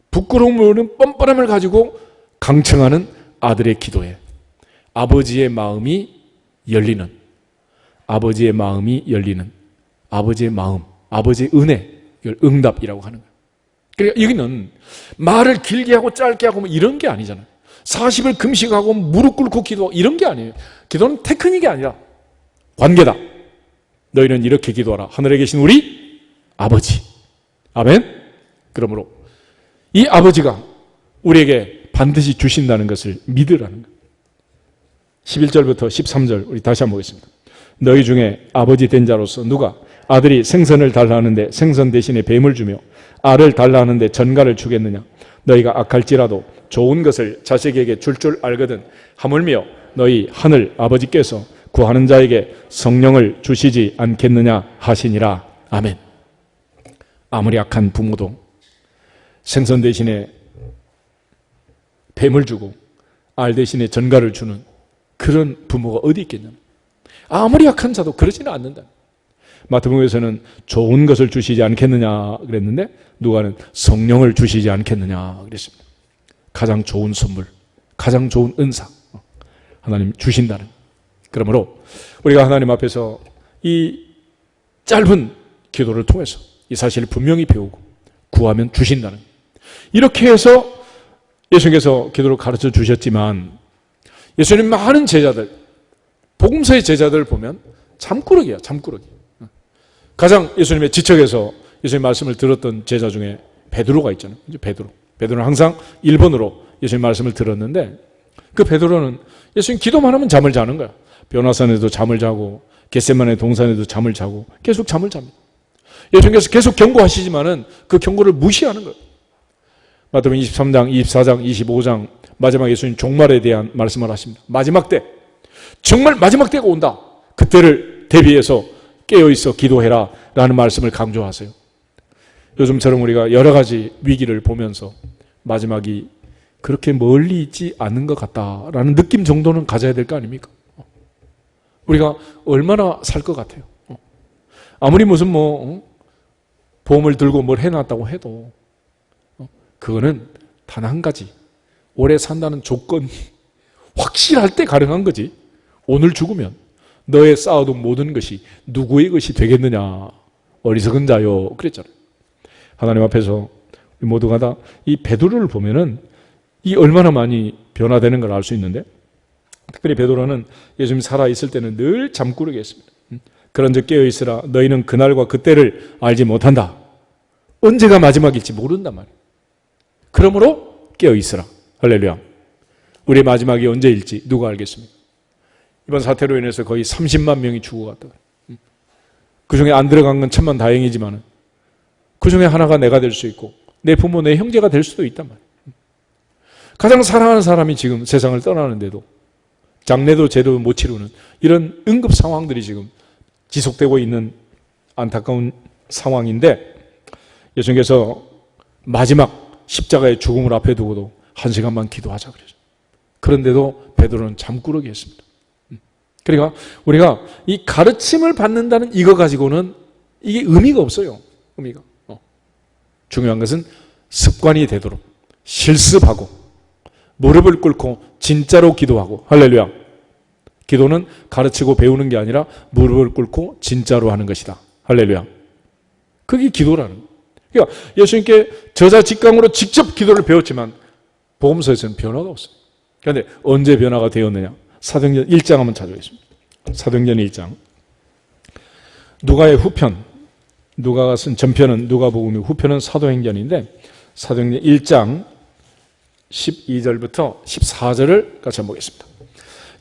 부끄러움을 뻔뻔함을 가지고 강청하는 아들의 기도에 아버지의 마음이 열리는, 아버지의 마음, 아버지의 은혜, 이걸 응답이라고 하는 거예요. 그러니까 여기는 말을 길게 하고 짧게 하고 뭐 이런 게 아니잖아요. 40일 금식하고 무릎 꿇고 기도하고 이런 게 아니에요. 기도는 테크닉이 아니라 관계다. 너희는 이렇게 기도하라. 하늘에 계신 우리 아버지. 아멘. 그러므로 이 아버지가 우리에게 반드시 주신다는 것을 믿으라는 거예요. 11절부터 13절 우리 다시 한번 보겠습니다. 너희 중에 아버지 된 자로서 누가 아들이 생선을 달라 하는데 생선 대신에 뱀을 주며 알을 달라 하는데 전갈을 주겠느냐? 너희가 악할지라도 좋은 것을 자식에게 줄 알거든 하물며 너희 하늘 아버지께서 구하는 자에게 성령을 주시지 않겠느냐 하시니라. 아멘. 아무리 악한 부모도 생선 대신에 뱀을 주고 알 대신에 전갈을 주는 그런 부모가 어디 있겠냐? 아무리 악한 자도 그러지는 않는다. 마태복음에서는 좋은 것을 주시지 않겠느냐 그랬는데 누가는 성령을 주시지 않겠느냐 그랬습니다. 가장 좋은 선물, 가장 좋은 은사 하나님 주신다는. 그러므로 우리가 하나님 앞에서 이 짧은 기도를 통해서 이 사실을 분명히 배우고 구하면 주신다는, 이렇게 해서 예수님께서 기도를 가르쳐 주셨지만 예수님 많은 제자들, 복음서의 제자들을 보면 잠꾸러기야, 잠꾸러기. 가장 예수님의 지척에서 예수님 말씀을 들었던 제자 중에 베드로가 있잖아요. 베드로는 항상 1번으로 예수님 말씀을 들었는데 그 베드로는 예수님 기도만 하면 잠을 자는 거야. 변화산에도 잠을 자고 겟세마네 동산에도 잠을 자고 계속 잠을 잡니다. 예수님께서 계속 경고하시지만은 그 경고를 무시하는 거예요. 마태복음 23장, 24장, 25장 마지막 예수님 종말에 대한 말씀을 하십니다. 마지막 때, 정말 마지막 때가 온다. 그때를 대비해서 깨어있어 기도해라 라는 말씀을 강조하세요. 요즘처럼 우리가 여러 가지 위기를 보면서 마지막이 그렇게 멀리 있지 않는 것 같다라는 느낌 정도는 가져야 될 거 아닙니까? 우리가 얼마나 살 것 같아요? 아무리 무슨 보험을 들고 뭘 해놨다고 해도 그거는 단 한 가지, 오래 산다는 조건이 확실할 때 가능한 거지. 오늘 죽으면 너의 쌓아둔 모든 것이 누구의 것이 되겠느냐. 어리석은 자요. 그랬잖아요. 하나님 앞에서 모두가 다 이 베드로를 보면은 이 얼마나 많이 변화되는 걸 알 수 있는데, 특별히 베드로는 예수님이 살아있을 때는 늘 잠꾸러기 했습니다. 그런즉 깨어있으라. 너희는 그날과 그때를 알지 못한다. 언제가 마지막일지 모른단 말이에요. 그러므로 깨어있으라. 할렐루야. 우리의 마지막이 언제일지 누가 알겠습니까? 이번 사태로 인해서 거의 30만 명이 죽어갔다. 그 중에 안 들어간 건 천만 다행이지만 그 중에 하나가 내가 될 수 있고 내 부모, 내 형제가 될 수도 있단 말이에요. 가장 사랑하는 사람이 지금 세상을 떠나는데도 장례도 제대로 못 치르는 이런 응급 상황들이 지금 지속되고 있는 안타까운 상황인데, 예수님께서 마지막 십자가의 죽음을 앞에 두고도 1시간만 기도하자 그러죠. 그런데도 베드로는 잠꾸러기 했습니다. 그러니까 우리가 이 가르침을 받는다는 이거 가지고는 이게 의미가 없어요. 의미가. 중요한 것은 습관이 되도록 실습하고 무릎을 꿇고 진짜로 기도하고. 할렐루야. 기도는 가르치고 배우는 게 아니라 무릎을 꿇고 진짜로 하는 것이다. 할렐루야. 그게 기도라는 거예요. 그러니까 예수님께 저자직강으로 직접 기도를 배웠지만 복음서에서는 변화가 없어요. 그런데 언제 변화가 되었느냐? 사도행전 1장 한번 찾아보겠습니다. 사도행전 1장. 누가의 후편, 누가가 쓴 전편은 누가복음이고 후편은 사도행전인데, 사도행전 1장 12절부터 14절을 같이 한번 보겠습니다.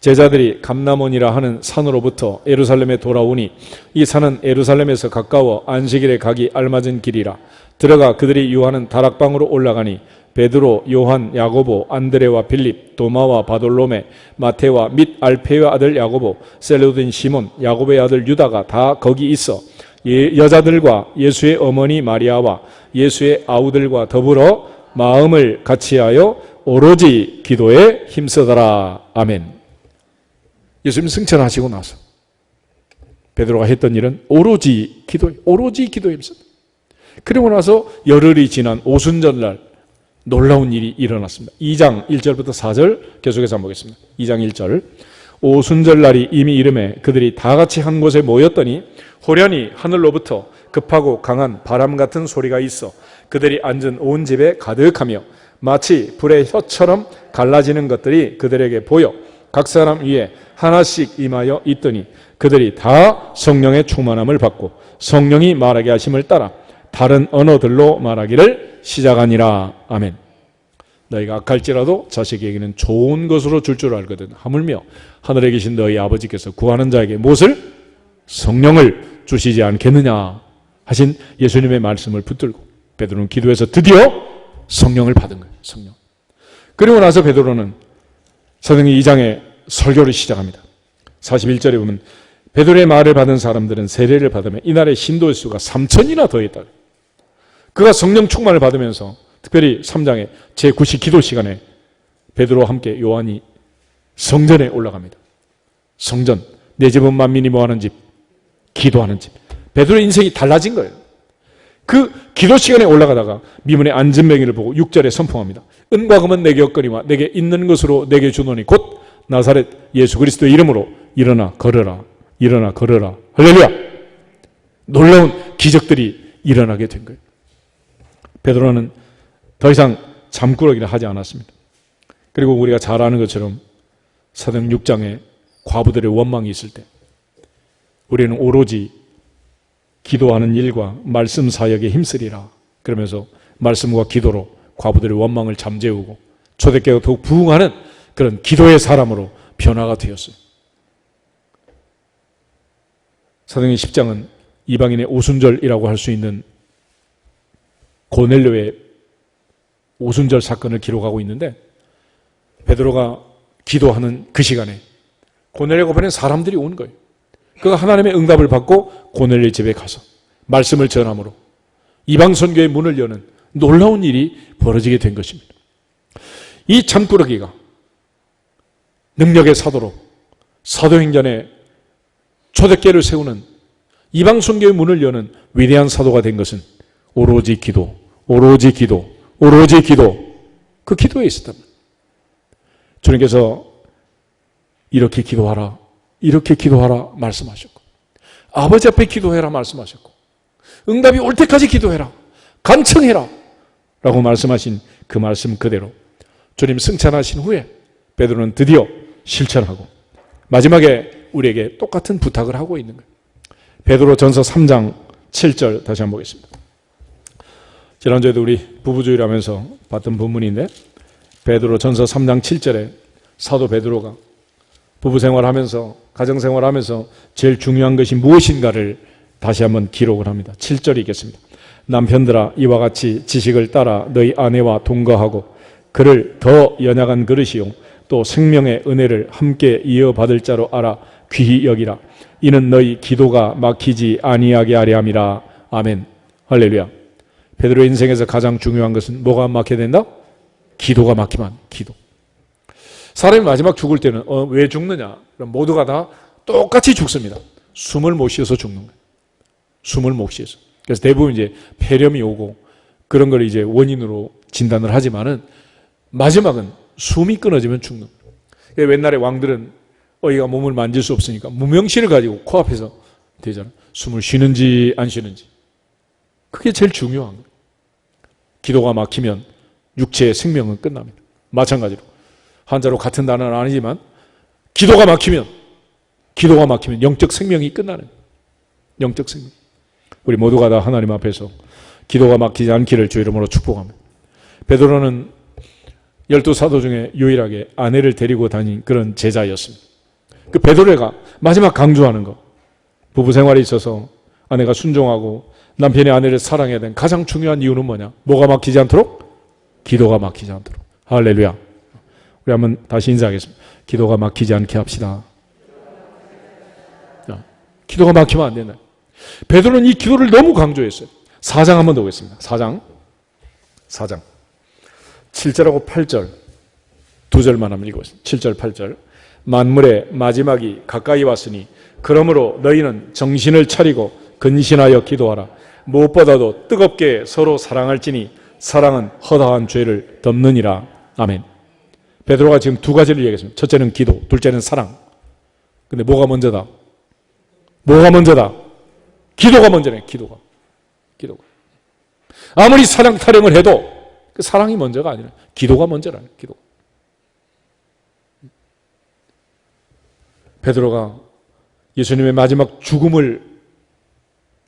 제자들이 감람원이라 하는 산으로부터 예루살렘에 돌아오니 이 산은 예루살렘에서 가까워 안식일에 가기 알맞은 길이라. 들어가 그들이 유하는 다락방으로 올라가니 베드로, 요한, 야고보, 안드레와 빌립, 도마와 바돌로메, 마테와 및 알페의 아들 야고보, 셀로딘 시몬, 야고보의 아들 유다가 다 거기 있어 여자들과 예수의 어머니 마리아와 예수의 아우들과 더불어 마음을 같이하여 오로지 기도에 힘쓰더라. 아멘. 예수님 승천하시고 나서 베드로가 했던 일은 오로지 기도에 힘쓰다. 그리고 나서 열흘이 지난 오순절날 놀라운 일이 일어났습니다. 2장 1절부터 4절 계속해서 한번 보겠습니다. 2장 1절. 오순절날이 이미 이름에 그들이 다 같이 한 곳에 모였더니 호련히 하늘로부터 급하고 강한 바람 같은 소리가 있어 그들이 앉은 온 집에 가득하며 마치 불의 혀처럼 갈라지는 것들이 그들에게 보여 각 사람 위에 하나씩 임하여 있더니 그들이 다 성령의 충만함을 받고 성령이 말하게 하심을 따라 다른 언어들로 말하기를 시작하니라. 아멘. 너희가 악할지라도 자식에게는 좋은 것으로 줄 줄 알거든. 하물며 하늘에 계신 너희 아버지께서 구하는 자에게 무엇을? 성령을 주시지 않겠느냐 하신 예수님의 말씀을 붙들고 베드로는 기도해서 드디어 성령을 받은 거예요. 성령. 그리고 나서 베드로는 사도행전 2장에 설교를 시작합니다. 41절에 보면 베드로의 말을 받은 사람들은 세례를 받으며 이날의 신도의 수가 3,000이나 더했다. 그가 성령 충만을 받으면서 특별히 3장의 제9시 기도 시간에 베드로와 함께 요한이 성전에 올라갑니다. 성전, 내 집은 만민이 뭐하는 집? 기도하는 집. 베드로의 인생이 달라진 거예요. 그 기도 시간에 올라가다가 미문의 앉은 맹인을 보고 6절에 선포합니다. 은과 금은 내게 없거니와 내게 있는 것으로 내게 주노니 곧 나사렛 예수 그리스도의 이름으로 일어나 걸어라. 일어나 걸어라. 할렐루야. 놀라운 기적들이 일어나게 된 거예요. 베드로는 더 이상 잠꾸러기를 하지 않았습니다. 그리고 우리가 잘 아는 것처럼 사도행전 6장에 과부들의 원망이 있을 때 우리는 오로지 기도하는 일과 말씀 사역에 힘쓰리라. 그러면서 말씀과 기도로 과부들의 원망을 잠재우고 초대교회가 더욱 부흥하는 그런 기도의 사람으로 변화가 되었어요. 사도행전 10장은 이방인의 오순절이라고 할 수 있는 고넬료의 오순절 사건을 기록하고 있는데, 베드로가 기도하는 그 시간에 고넬료가 보낸 사람들이 온 거예요. 그가 하나님의 응답을 받고 고넬료의 집에 가서 말씀을 전함으로 이방 선교의 문을 여는 놀라운 일이 벌어지게 된 것입니다. 이 잠꾸러기가 능력의 사도로 사도행전에 초대교회를 세우는 이방 선교의 문을 여는 위대한 사도가 된 것은 오로지 기도, 오로지 기도, 오로지 기도, 그 기도에 있었답니다. 주님께서 이렇게 기도하라, 이렇게 기도하라 말씀하셨고, 아버지 앞에 기도해라 말씀하셨고, 응답이 올 때까지 기도해라, 간청해라 라고 말씀하신 그 말씀 그대로 주님 승천하신 후에 베드로는 드디어 실천하고 마지막에 우리에게 똑같은 부탁을 하고 있는 거예요. 베드로전서 3장 7절 다시 한번 보겠습니다. 지난주에도 우리 부부주의를 하면서 봤던 본문인데, 베드로전서 3장 7절에 사도 베드로가 부부 생활하면서 가정생활하면서 제일 중요한 것이 무엇인가를 다시 한번 기록을 합니다. 7절이 있겠습니다. 남편들아, 이와 같이 지식을 따라 너희 아내와 동거하고 그를 더 연약한 그릇이요 또 생명의 은혜를 함께 이어받을 자로 알아 귀히 여기라. 이는 너희 기도가 막히지 아니하게 하려 함이라. 아멘. 할렐루야. 베드로의 인생에서 가장 중요한 것은 뭐가 막혀야 된다? 기도가 막히면 기도. 사람이 마지막 죽을 때는 왜 죽느냐? 그럼 모두가 다 똑같이 죽습니다. 숨을 못 쉬어서 죽는 거예요. 숨을 못 쉬어서. 그래서 대부분 이제 폐렴이 오고 그런 걸 이제 원인으로 진단을 하지만은 마지막은 숨이 끊어지면 죽는 거예요. 옛날에 왕들은 어이가 몸을 만질 수 없으니까 무명실을 가지고 코앞에서 대잖아요. 숨을 쉬는지 안 쉬는지. 그게 제일 중요한 거예요. 기도가 막히면 육체의 생명은 끝납니다. 마찬가지로 한자로 같은 단어는 아니지만 기도가 막히면 영적 생명이 끝나는 거예요. 영적 생명. 우리 모두가 다 하나님 앞에서 기도가 막히지 않기를 주 이름으로 축복합니다. 베드로는 12사도 중에 유일하게 아내를 데리고 다닌 그런 제자였습니다. 그 베드로가 마지막 강조하는 거, 부부 생활에 있어서 아내가 순종하고 남편의 아내를 사랑해야 되는 가장 중요한 이유는 뭐냐? 뭐가 막히지 않도록? 기도가 막히지 않도록. 할렐루야. 우리 한번 다시 인사하겠습니다. 기도가 막히지 않게 합시다. 기도가 막히면 안 된다. 베드로는 이 기도를 너무 강조했어요. 4장 한번 더 보겠습니다. 4장 7절하고 8절 두 절만 한번 읽어보겠습니다. 7절 8절. 만물의 마지막이 가까이 왔으니 그러므로 너희는 정신을 차리고 근신하여 기도하라. 무엇보다도 뜨겁게 서로 사랑할지니 사랑은 허다한 죄를 덮느니라. 아멘. 베드로가 지금 두 가지를 얘기했습니다. 첫째는 기도, 둘째는 사랑. 근데 뭐가 먼저다? 뭐가 먼저다? 기도가 먼저네. 기도가. 아무리 사랑 타령을 해도 그 사랑이 먼저가 아니라 기도가 먼저라는 기도. 베드로가 예수님의 마지막 죽음을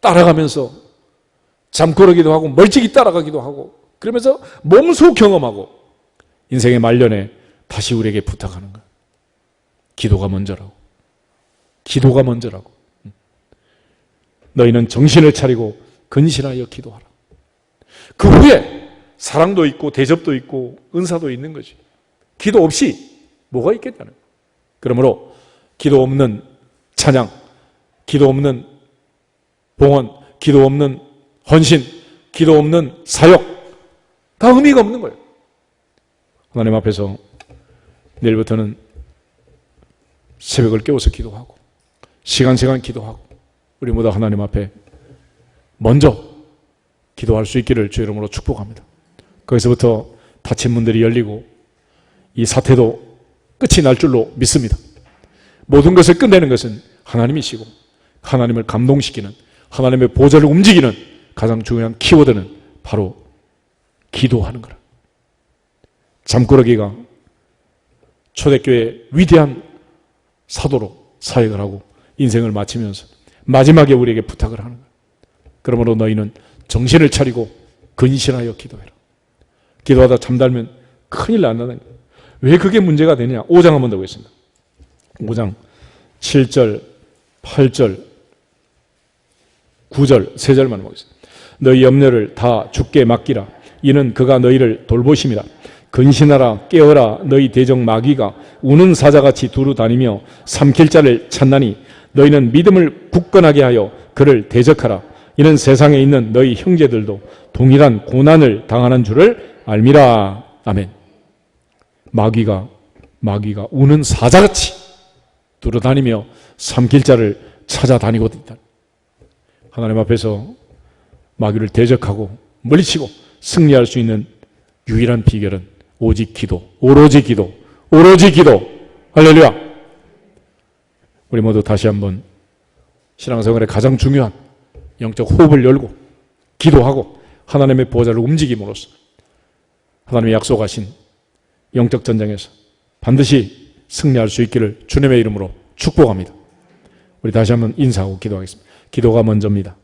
따라가면서 잠꾸러기도 하고 멀찍이 따라가기도 하고 그러면서 몸소 경험하고 인생의 말년에 다시 우리에게 부탁하는 거야. 기도가 먼저라고. 기도가 먼저라고. 너희는 정신을 차리고 근신하여 기도하라. 그 후에 사랑도 있고 대접도 있고 은사도 있는 거지. 기도 없이 뭐가 있겠다는 거야. 그러므로 기도 없는 찬양, 기도 없는 봉헌, 기도 없는 헌신, 기도 없는 사역 다 의미가 없는 거예요. 하나님 앞에서 내일부터는 새벽을 깨워서 기도하고 시간 기도하고 우리 모두 하나님 앞에 먼저 기도할 수 있기를 주 이름으로 축복합니다. 거기서부터 닫힌 문들이 열리고 이 사태도 끝이 날 줄로 믿습니다. 모든 것을 끝내는 것은 하나님이시고 하나님을 감동시키는 하나님의 보좌를 움직이는 가장 중요한 키워드는 바로 기도하는 거라. 잠꾸러기가 초대교회의 위대한 사도로 사역을 하고 인생을 마치면서 마지막에 우리에게 부탁을 하는 거야. 그러므로 너희는 정신을 차리고 근신하여 기도해라. 기도하다 잠들면 큰일 난다는 거야. 왜 그게 문제가 되느냐? 5장 한번 더 보겠습니다. 5장 7절 8절 9절, 3절만 보겠습니다. 너희 염려를 다 주께 맡기라. 이는 그가 너희를 돌보심이라. 근신하라, 깨어라. 너희 대적 마귀가 우는 사자같이 두루 다니며 삼킬 자를 찾나니 너희는 믿음을 굳건하게 하여 그를 대적하라. 이는 세상에 있는 너희 형제들도 동일한 고난을 당하는 줄을 알미라. 아멘. 마귀가 우는 사자같이 두루다니며 삼킬 자를 찾아다니고 있다. 하나님 앞에서 마귀를 대적하고 물리치고 승리할 수 있는 유일한 비결은 오직 기도, 오로지 기도, 오로지 기도. 할렐루야. 우리 모두 다시 한번 신앙생활의 가장 중요한 영적 호흡을 열고 기도하고 하나님의 보좌를 움직임으로써 하나님의 약속하신 영적 전쟁에서 반드시 승리할 수 있기를 주님의 이름으로 축복합니다. 우리 다시 한번 인사하고 기도하겠습니다. 기도가 먼저입니다.